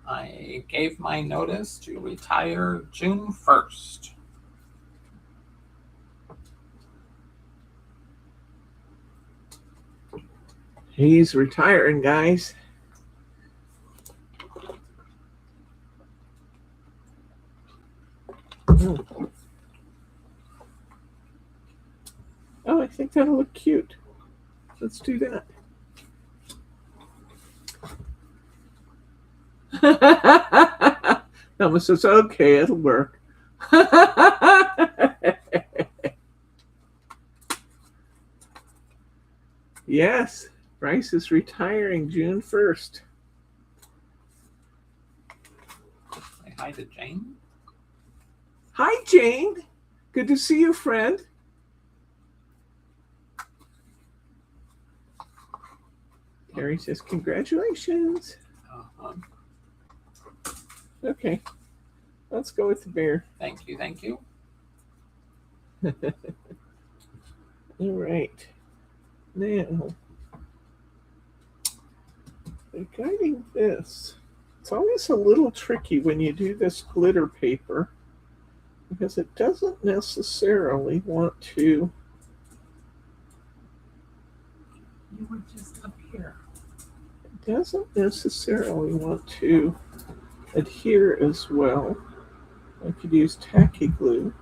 Speaker 2: I gave my notice to retire June 1st.
Speaker 1: He's retiring, guys. Oh, I think that'll look cute. Let's do that. Thelma says, okay, it'll work. Yes, Bryce is retiring June 1st.
Speaker 2: Say hi to Jane.
Speaker 1: Hi, Jane. Good to see you, friend. Terry says, congratulations.
Speaker 2: Uh-huh.
Speaker 1: Okay, let's go with the bear.
Speaker 2: Thank you, thank you.
Speaker 1: All right. Now, regarding this, it's always a little tricky when you do this glitter paper because it doesn't necessarily want to.
Speaker 2: You were just up here.
Speaker 1: It doesn't necessarily want to adhere as well. I could use tacky glue.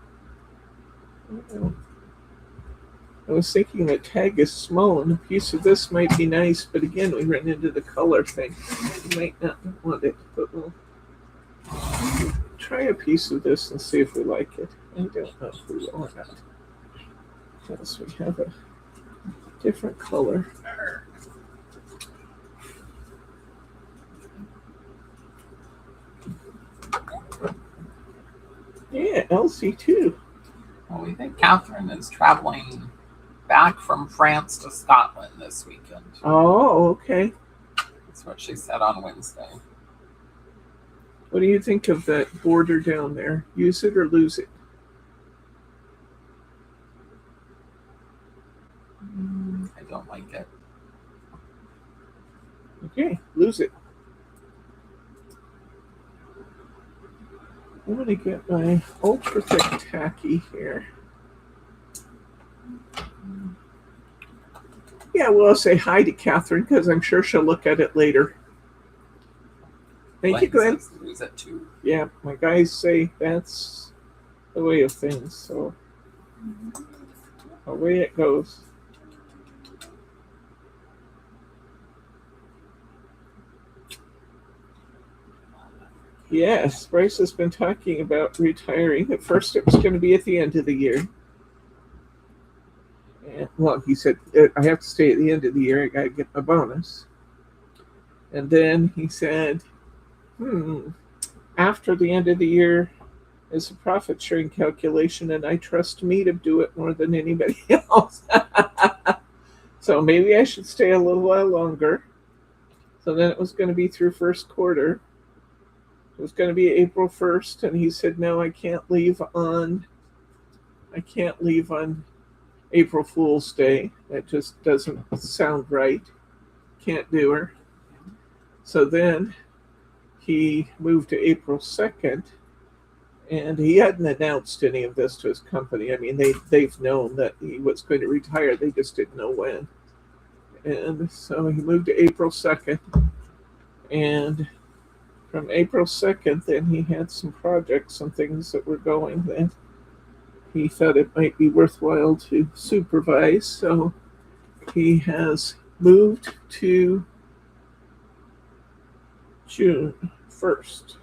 Speaker 1: I was thinking that tag is small and a piece of this might be nice, but again, we run into the color thing. You might not want it, but we'll try a piece of this and see if we like it. I don't know if we will or not, because we have a different color. Yeah, Elsie too.
Speaker 2: Well, we think Catherine is traveling back from France to Scotland this weekend.
Speaker 1: Oh, okay.
Speaker 2: That's what she said on Wednesday.
Speaker 1: What do you think of that border down there? Use it or lose it?
Speaker 2: I don't like it.
Speaker 1: Okay, lose it. I'm going to get my ultra thick tacky here. Yeah, well, I'll say hi to Catherine because I'm sure she'll look at it later. Thank you, Glenn.
Speaker 2: Lose it too.
Speaker 1: Yeah, my guys say that's the way of things, so away it goes. Yes, Bryce has been talking about retiring. At first, it was going to be at the end of the year. And, well, he said, I have to stay at the end of the year. I got to get my bonus. And then he said, after the end of the year is a profit sharing calculation, and I trust me to do it more than anybody else. So maybe I should stay a little while longer. So then it was going to be through first quarter. It was going to be April 1st, and he said, no, I can't leave on April Fool's Day. That just doesn't sound right. Can't do her. So then he moved to April 2nd, and he hadn't announced any of this to his company. I mean, they've known that he was going to retire. They just didn't know when. And so he moved to April 2nd, and from April 2nd, then he had some projects and things that were going that he thought it might be worthwhile to supervise. So he has moved to June 1st.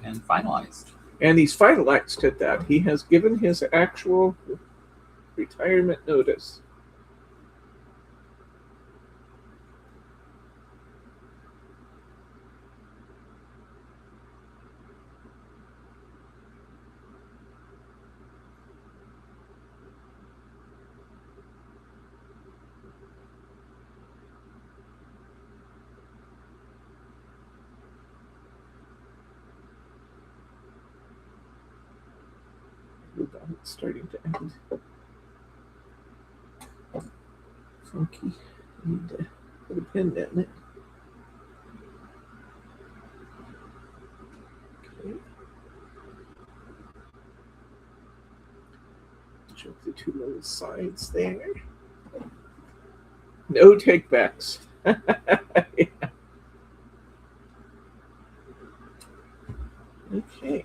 Speaker 2: And finalized.
Speaker 1: And he's finalized at that. He has given his actual retirement notice. It's starting to end. Funky. I need to put a pin in it. Okay. Check the two little sides there. No takebacks. Yeah. Okay.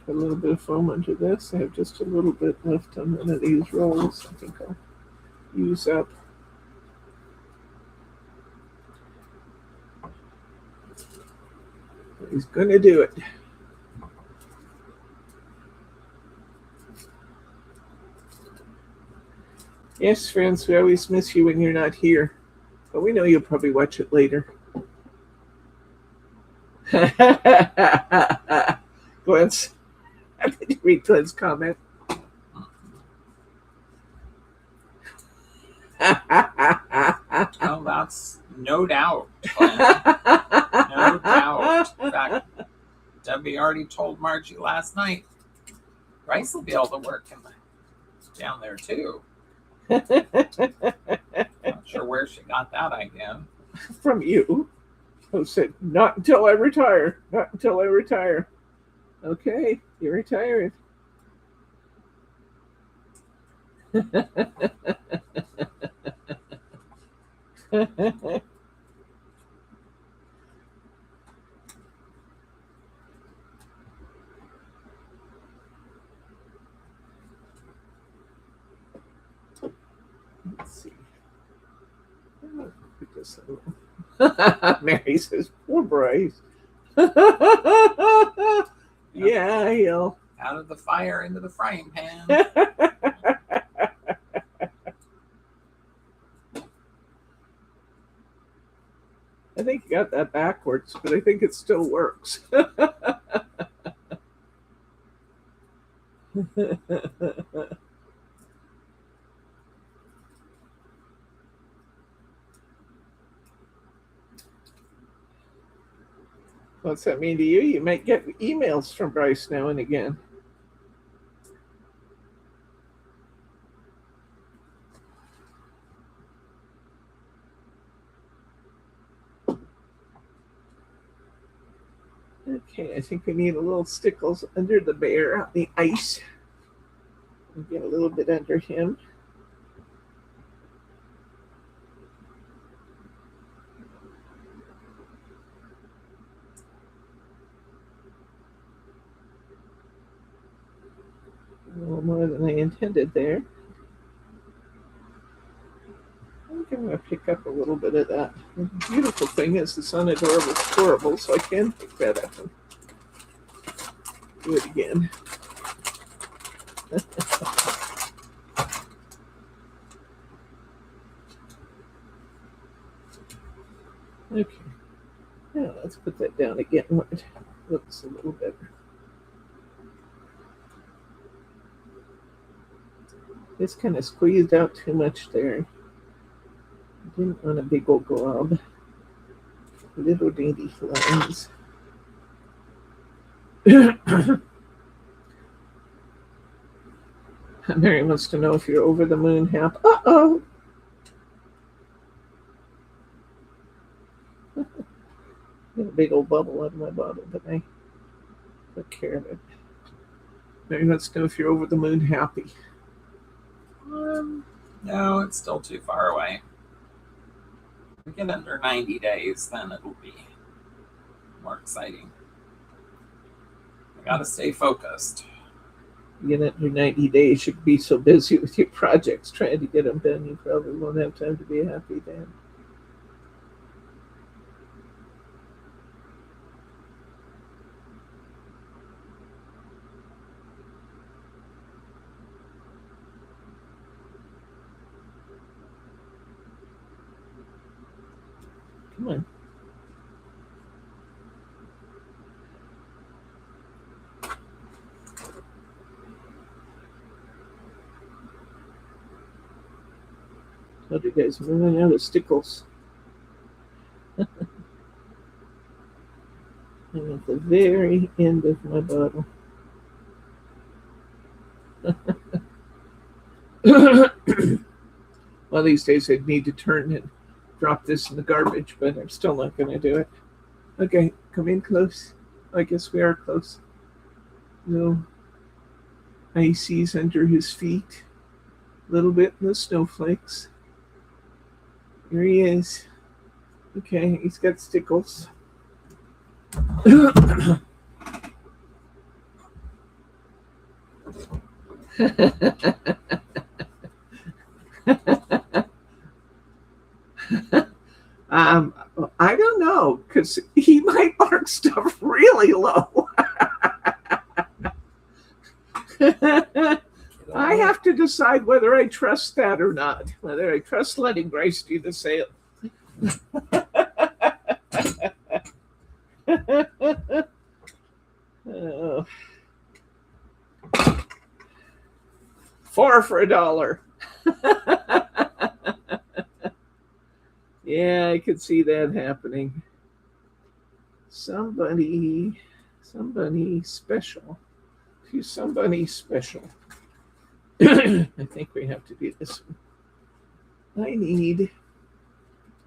Speaker 1: Put a little bit of foam under this. I have just a little bit left on one of these rolls. I think I'll use up. He's gonna do it. Yes, friends, we always miss you when you're not here, but we know you'll probably watch it later. Glenn's, did you read Glenn's comment?
Speaker 2: Oh, that's no doubt, Glenn. No doubt. In fact, Debbie already told Margie last night, Bryce will be able to work down there too. Not sure where she got that idea.
Speaker 1: From you, who said, not until I retire. Not until I retire. Okay, you're retired. Let's see. Mary says, poor Bryce. Yeah, he'll.
Speaker 2: Out of the fire into the frying pan.
Speaker 1: I think you got that backwards, but I think it still works. What's that mean to you? You might get emails from Bryce now and again. Okay, I think we need a little stickles under the bear on the ice. We'll get a little bit under him. A little more than I intended there. I think I'm going to pick up a little bit of that. The beautiful thing is this unadorable squirrel, so I can pick that up and do it again. Okay. Now let's put that down again where it looks a little better. This kind of squeezed out too much there. I didn't want a big old glob. Little dainty lines. Mary wants to know if you're over the moon half. Uh-oh! Got a big old bubble out of my bottle, but I took care of it. Mary wants to know if you're over the moon happy.
Speaker 2: No, it's still too far away. If we get under 90 days, then it'll be more exciting. I gotta stay focused.
Speaker 1: You get under 90 days, you'd be so busy with your projects trying to get them done, you probably won't have time to be happy then. Come on. Told you guys, I'm running out of stickles. I'm at the very end of my bottle. Well, these days I'd need to turn and drop this in the garbage, but I'm still not going to do it. Okay, come in close. I guess we are close. No ices under his feet. A little bit in the snowflakes. Here he is. Okay, he's got stickles. I don't know, because he might mark stuff really low. I have to decide whether I trust that or not, whether I trust letting Bryce do the sale. Oh. 4 for $1. Yeah, I could see that happening. Somebody special. To somebody special. I think we have to do this one. I need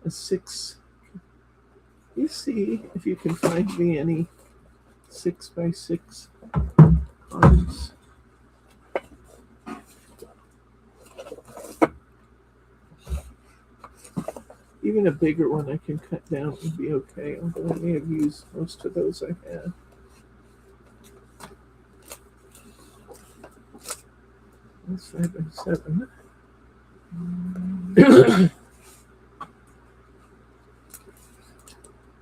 Speaker 1: a 6. You see if you can find me any 6x6 cards. Even a bigger one I can cut down would be okay, although I may have used most of those I had. That's 5x7.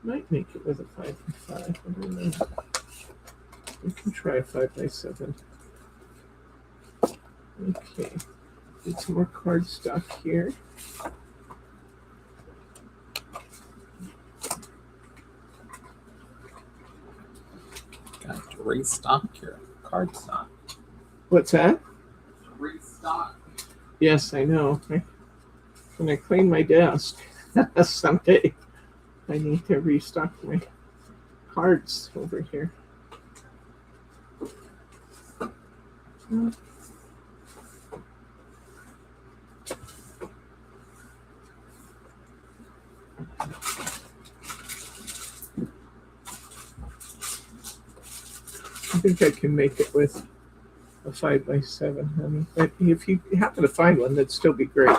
Speaker 1: Might make it with a 5x5. I don't know. We can try a 5x7. Okay. Get some more cardstock here.
Speaker 2: Got to restock your cardstock.
Speaker 1: What's that?
Speaker 2: Restock.
Speaker 1: Yes, I know. When I clean my desk someday, I need to restock my cards over here. I think I can make it with a 5x7, honey. But if you happen to find one, that'd still be great.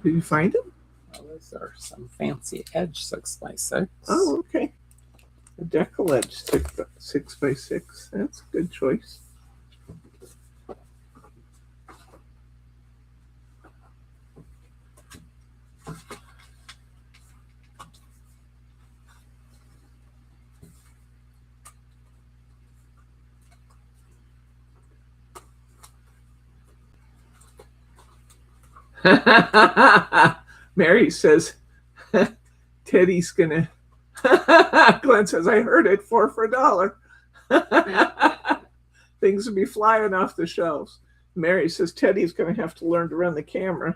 Speaker 1: Did you find them?
Speaker 2: Well, those are some fancy edge 6x6.
Speaker 1: Oh, okay. A decal edge 6x6. That's a good choice. Mary says Teddy's gonna Glenn says I heard it 4 for $1. Things will be flying off the shelves. Mary says Teddy's gonna have to learn to run the camera.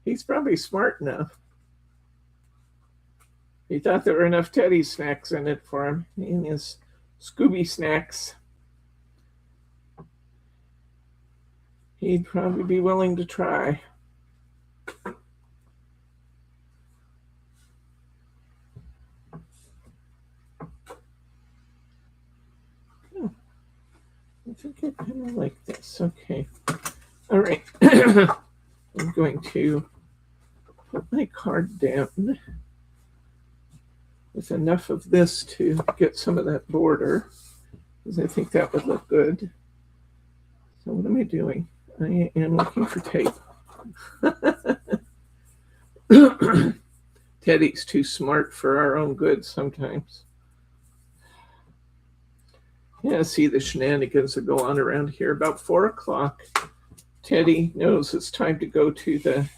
Speaker 1: He's probably smart enough. He thought there were enough Teddy snacks in it for him in his Scooby snacks. He'd probably be willing to try. Oh, I think I kind of like this. Okay. All right. I'm going to put my card down with enough of this to get some of that border, because I think that would look good. So what am I doing? I am looking for tape. Teddy's too smart for our own good sometimes. Yeah, see the shenanigans that go on around here. About 4 o'clock, Teddy knows it's time to go to the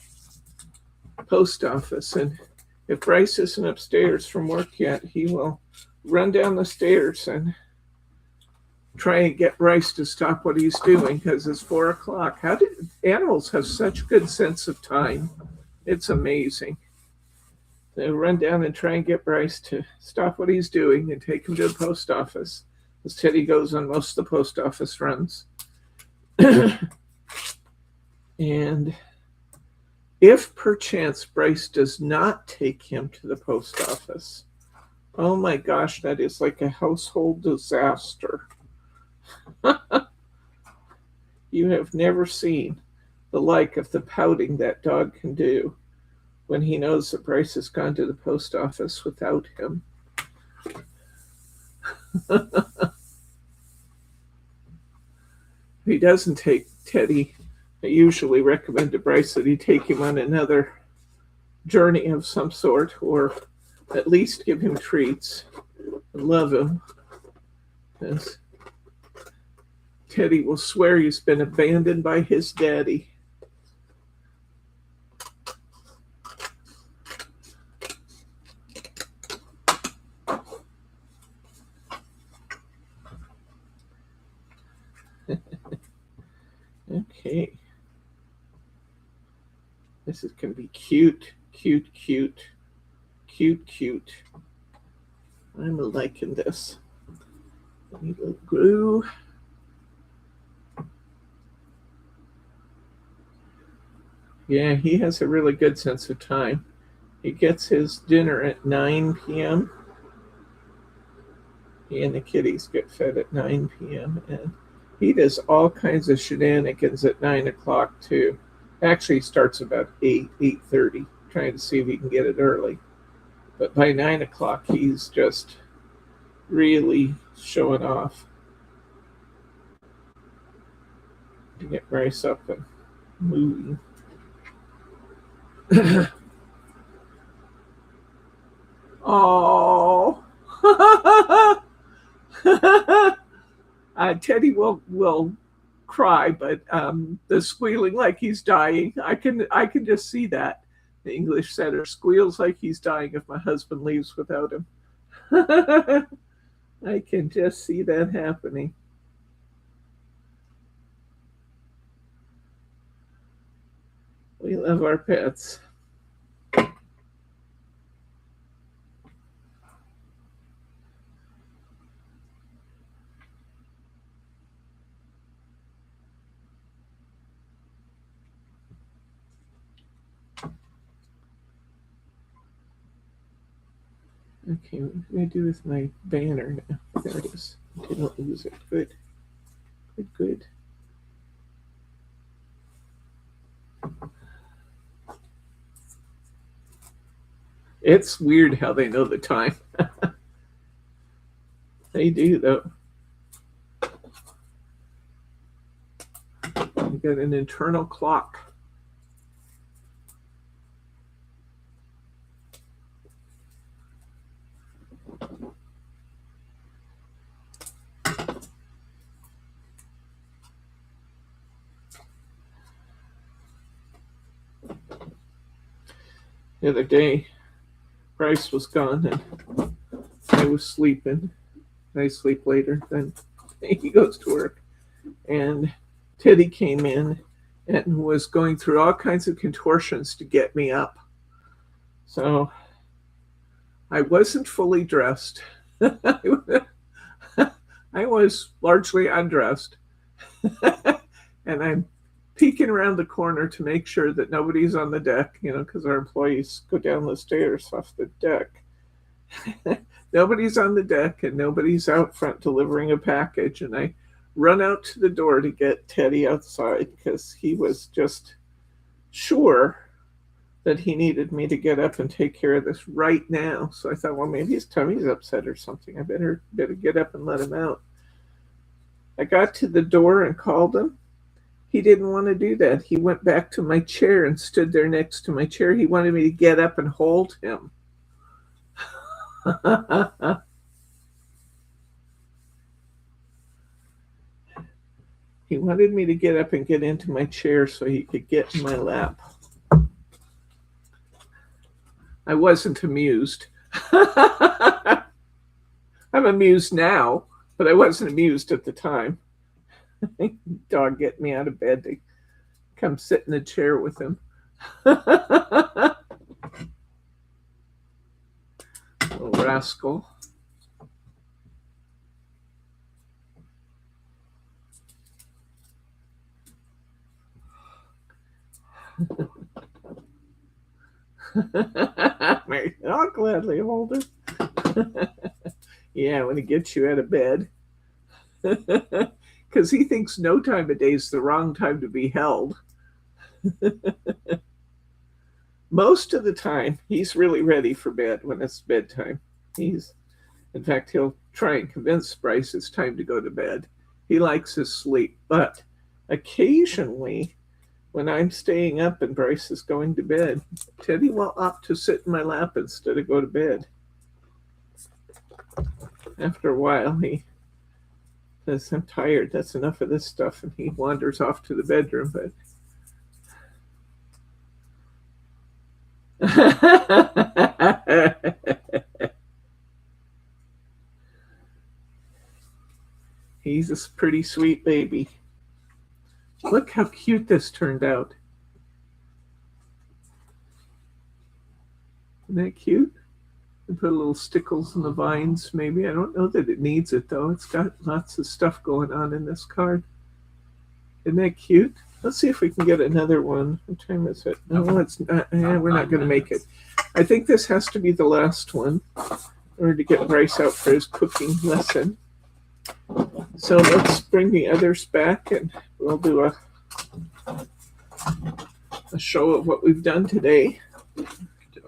Speaker 1: post office. And if Bryce isn't upstairs from work yet, he will run down the stairs and try and get Bryce to stop what he's doing, because it's 4 o'clock. How do animals have such good sense of time? It's amazing. They run down and try and get Bryce to stop what he's doing and take him to the post office, as Teddy goes on most of the post office runs. And if perchance Bryce does not take him to the post office, oh my gosh, that is like a household disaster. You have never seen the like of the pouting that dog can do when he knows that Bryce has gone to the post office without him. He doesn't take Teddy. I usually recommend to Bryce that he take him on another journey of some sort, or at least give him treats and love him. Because Teddy will swear he's been abandoned by his daddy. Okay. This is going to be cute, cute, cute, cute, cute. I'm liking this. Need a little glue. Yeah, he has a really good sense of time. He gets his dinner at 9 p.m. He and the kitties get fed at 9 p.m. and he does all kinds of shenanigans at 9 o'clock too. Actually, he starts about 8:30, trying to see if he can get it early. But by 9 o'clock, he's just really showing off to get Bryce up and moving. Oh. Teddy will cry, but the squealing like he's dying, I can just see that. The English setter squeals like he's dying if my husband leaves without him. I can just see that happening. We love our pets. Okay, what do I do with my banner now? There it is. I didn't lose it. Good. Good, good. It's weird how they know the time. They do, though. You got an internal clock. The other day, Bryce was gone and I was sleeping. I sleep later, then he goes to work. And Teddy came in and was going through all kinds of contortions to get me up. So I wasn't fully dressed. I was largely undressed. And I'm peeking around the corner to make sure that nobody's on the deck, because our employees go down the stairs off the deck. Nobody's on the deck and nobody's out front delivering a package. And I run out to the door to get Teddy outside because he was just sure that he needed me to get up and take care of this right now. So I thought, well, maybe his tummy's upset or something. I better get up and let him out. I got to the door and called him. He didn't want to do that. He went back to my chair and stood there next to my chair. He wanted me to get up and hold him. He wanted me to get up and get into my chair so he could get in my lap. I wasn't amused. I'm amused now, but I wasn't amused at the time. Dog get me out of bed to come sit in the chair with him. Little rascal. I'll gladly hold him. Yeah, when he gets you out of bed. Because he thinks no time of day is the wrong time to be held. Most of the time, he's really ready for bed when it's bedtime. In fact, he'll try and convince Bryce it's time to go to bed. He likes his sleep, but occasionally, when I'm staying up and Bryce is going to bed, Teddy will opt to sit in my lap instead of go to bed. After a while, he says, I'm tired, that's enough of this stuff, and he wanders off to the bedroom. But he's a pretty sweet baby. Look how cute this turned out. Isn't that cute? And put little stickles in the vines, maybe. I don't know that it needs it, though. It's got lots of stuff going on in this card. Isn't that cute? Let's see if we can get another one. What time is it? No, it's not. We're not going to make it. I think this has to be the last one in order to get Bryce out for his cooking lesson. So let's bring the others back and we'll do a show of what we've done today.
Speaker 2: Do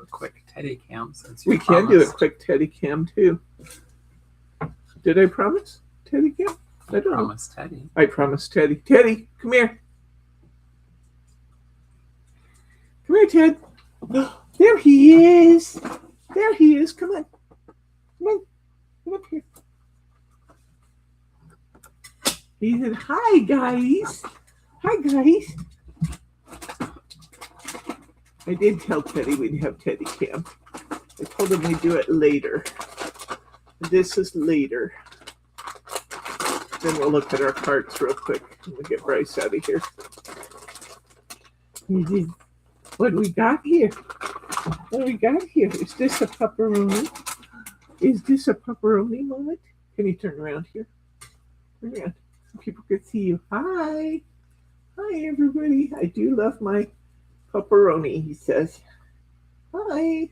Speaker 2: a quick Teddy cam since
Speaker 1: we can do a quick Teddy cam too. Did I promise Teddy cam? I don't know.
Speaker 2: Teddy.
Speaker 1: I promised Teddy. Teddy, come here. Come here, Ted. There he is. There he is. Come on. Come on. Come up here. He said, hi, guys. Hi, guys. I did tell Teddy we'd have Teddy cam. I told him we'd do it later. This is later. Then we'll look at our cards real quick and we'll get Bryce out of here. What do we got here? What do we got here? Is this a pepperoni? Is this a pepperoni moment? Can you turn around here? Turn around. So people can see you. Hi. Hi, everybody. I do love my pepperoni, he says. Hi.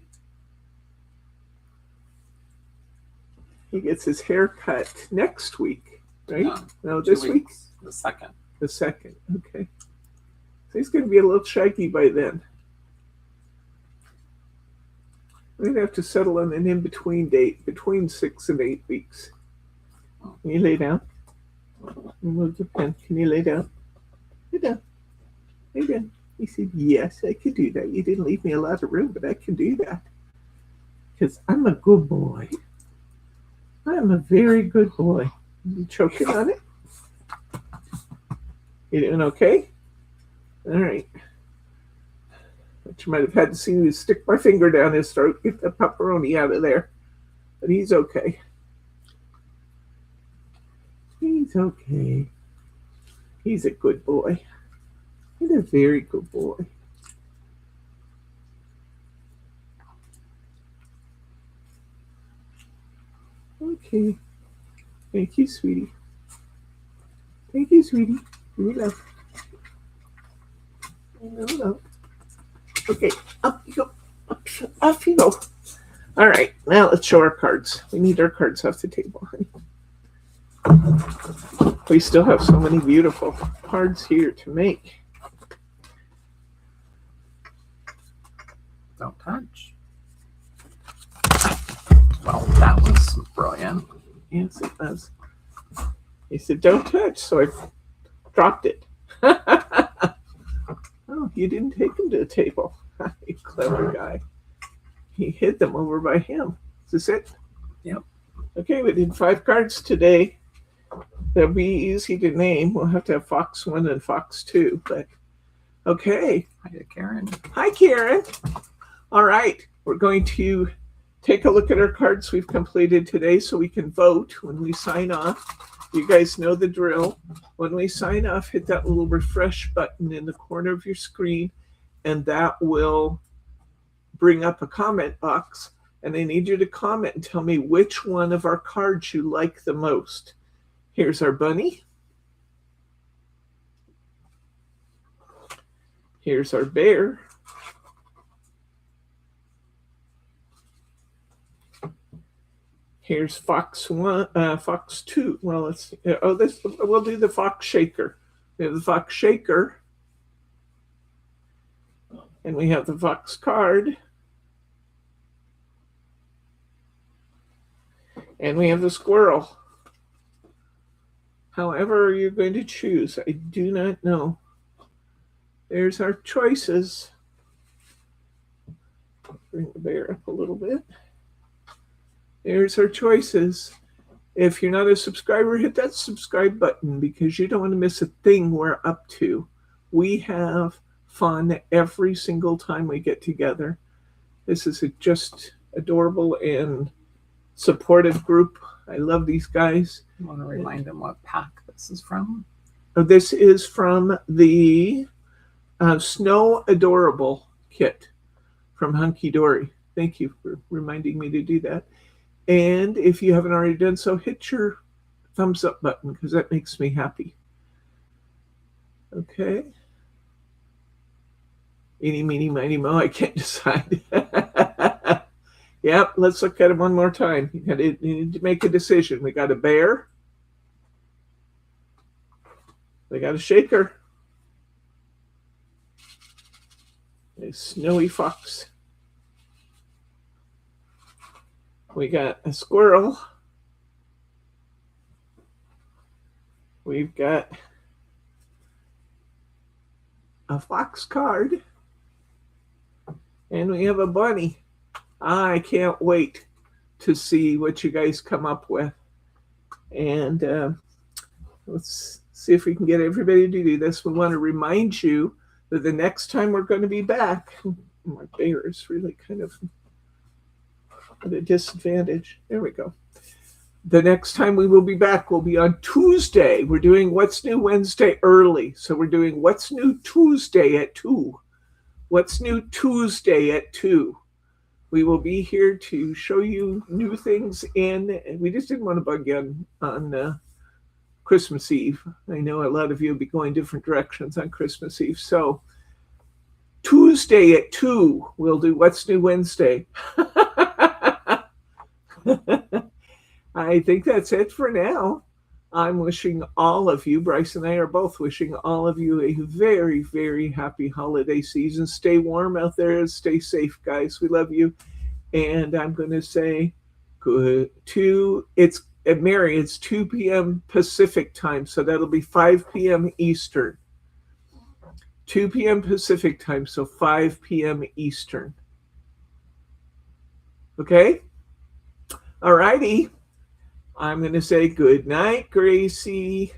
Speaker 1: He gets his hair cut next week, right? No, this week?
Speaker 2: The second.
Speaker 1: The second, okay. So he's going to be a little shaggy by then. We're going to have to settle on an in-between date, between 6 and 8 weeks. Can you lay down? Move your pen. Can you lay down? Lay down. Lay down. He said, yes, I can do that. You didn't leave me a lot of room, but I can do that. Because I'm a good boy. I'm a very good boy. You choking on it? You doing okay? All right. But you might have had to see me stick my finger down his throat, get the pepperoni out of there. But he's okay. He's okay. He's a good boy. He's a very good boy. Okay. Thank you, sweetie. Thank you, sweetie. Give me love. Hello. Okay, up you go. Up you go. All right, now let's show our cards. We need our cards off the table, honey. We still have so many beautiful cards here to make.
Speaker 2: Don't touch. Well, that was brilliant.
Speaker 1: Yes, it was. He said, don't touch, so I dropped it. Oh, you didn't take them to the table. You clever guy. He hid them over by him. Is this it?
Speaker 2: Yep.
Speaker 1: Okay, we did 5 cards today. They'll be easy to name. We'll have to have Fox 1 and Fox 2, but okay.
Speaker 2: Hi, Karen.
Speaker 1: Hi, Karen. All right, we're going to take a look at our cards we've completed today so we can vote when we sign off. You guys know the drill. When we sign off, hit that little refresh button in the corner of your screen, and that will bring up a comment box. And I need you to comment and tell me which one of our cards you like the most. Here's our bunny. Here's our bear. Here's Fox 1, Fox 2. Well, let's see. We'll do the Fox Shaker. We have the Fox Shaker. And we have the fox card. And we have the squirrel. However you're going to choose, I do not know. There's our choices. Bring the bear up a little bit. There's our choices. If you're not a subscriber, hit that subscribe button because you don't want to miss a thing we're up to. We have fun every single time we get together. This is just adorable and supportive group. I love these guys.
Speaker 2: I want to remind them what pack this is from.
Speaker 1: This is from the Snow Adorable kit from Hunkydory. Thank you for reminding me to do that. And if you haven't already done so, hit your thumbs up button because that makes me happy. Okay. Eeny, meeny, miny, mo. I can't decide. Yep, let's look at it one more time. You need to make a decision. We got a bear. We got a shaker. A snowy fox. We got a squirrel. We've got a fox card. And we have a bunny. I can't wait to see what you guys come up with. And let's see if we can get everybody to do this. We want to remind you that the next time we're going to be back, my bear is really kind of at a disadvantage. There we go. The next time we will be back will be on Tuesday. We're doing What's New Wednesday early. So we're doing What's New Tuesday at 2. What's New Tuesday at 2. We will be here to show you new things, and we just didn't want to bug you on Christmas Eve. I know a lot of you will be going different directions on Christmas Eve. So Tuesday at 2, we'll do What's New Wednesday. I think that's it for now. I'm wishing all of you, Bryce and I are both wishing all of you a very, very happy holiday season. Stay warm out there. Stay safe, guys. We love you. And I'm going to say Mary, it's 2 p.m. Pacific time. So that'll be 5 p.m. Eastern. 2 p.m. Pacific time. So 5 p.m. Eastern. Okay? All righty. I'm going to say good night, Gracie.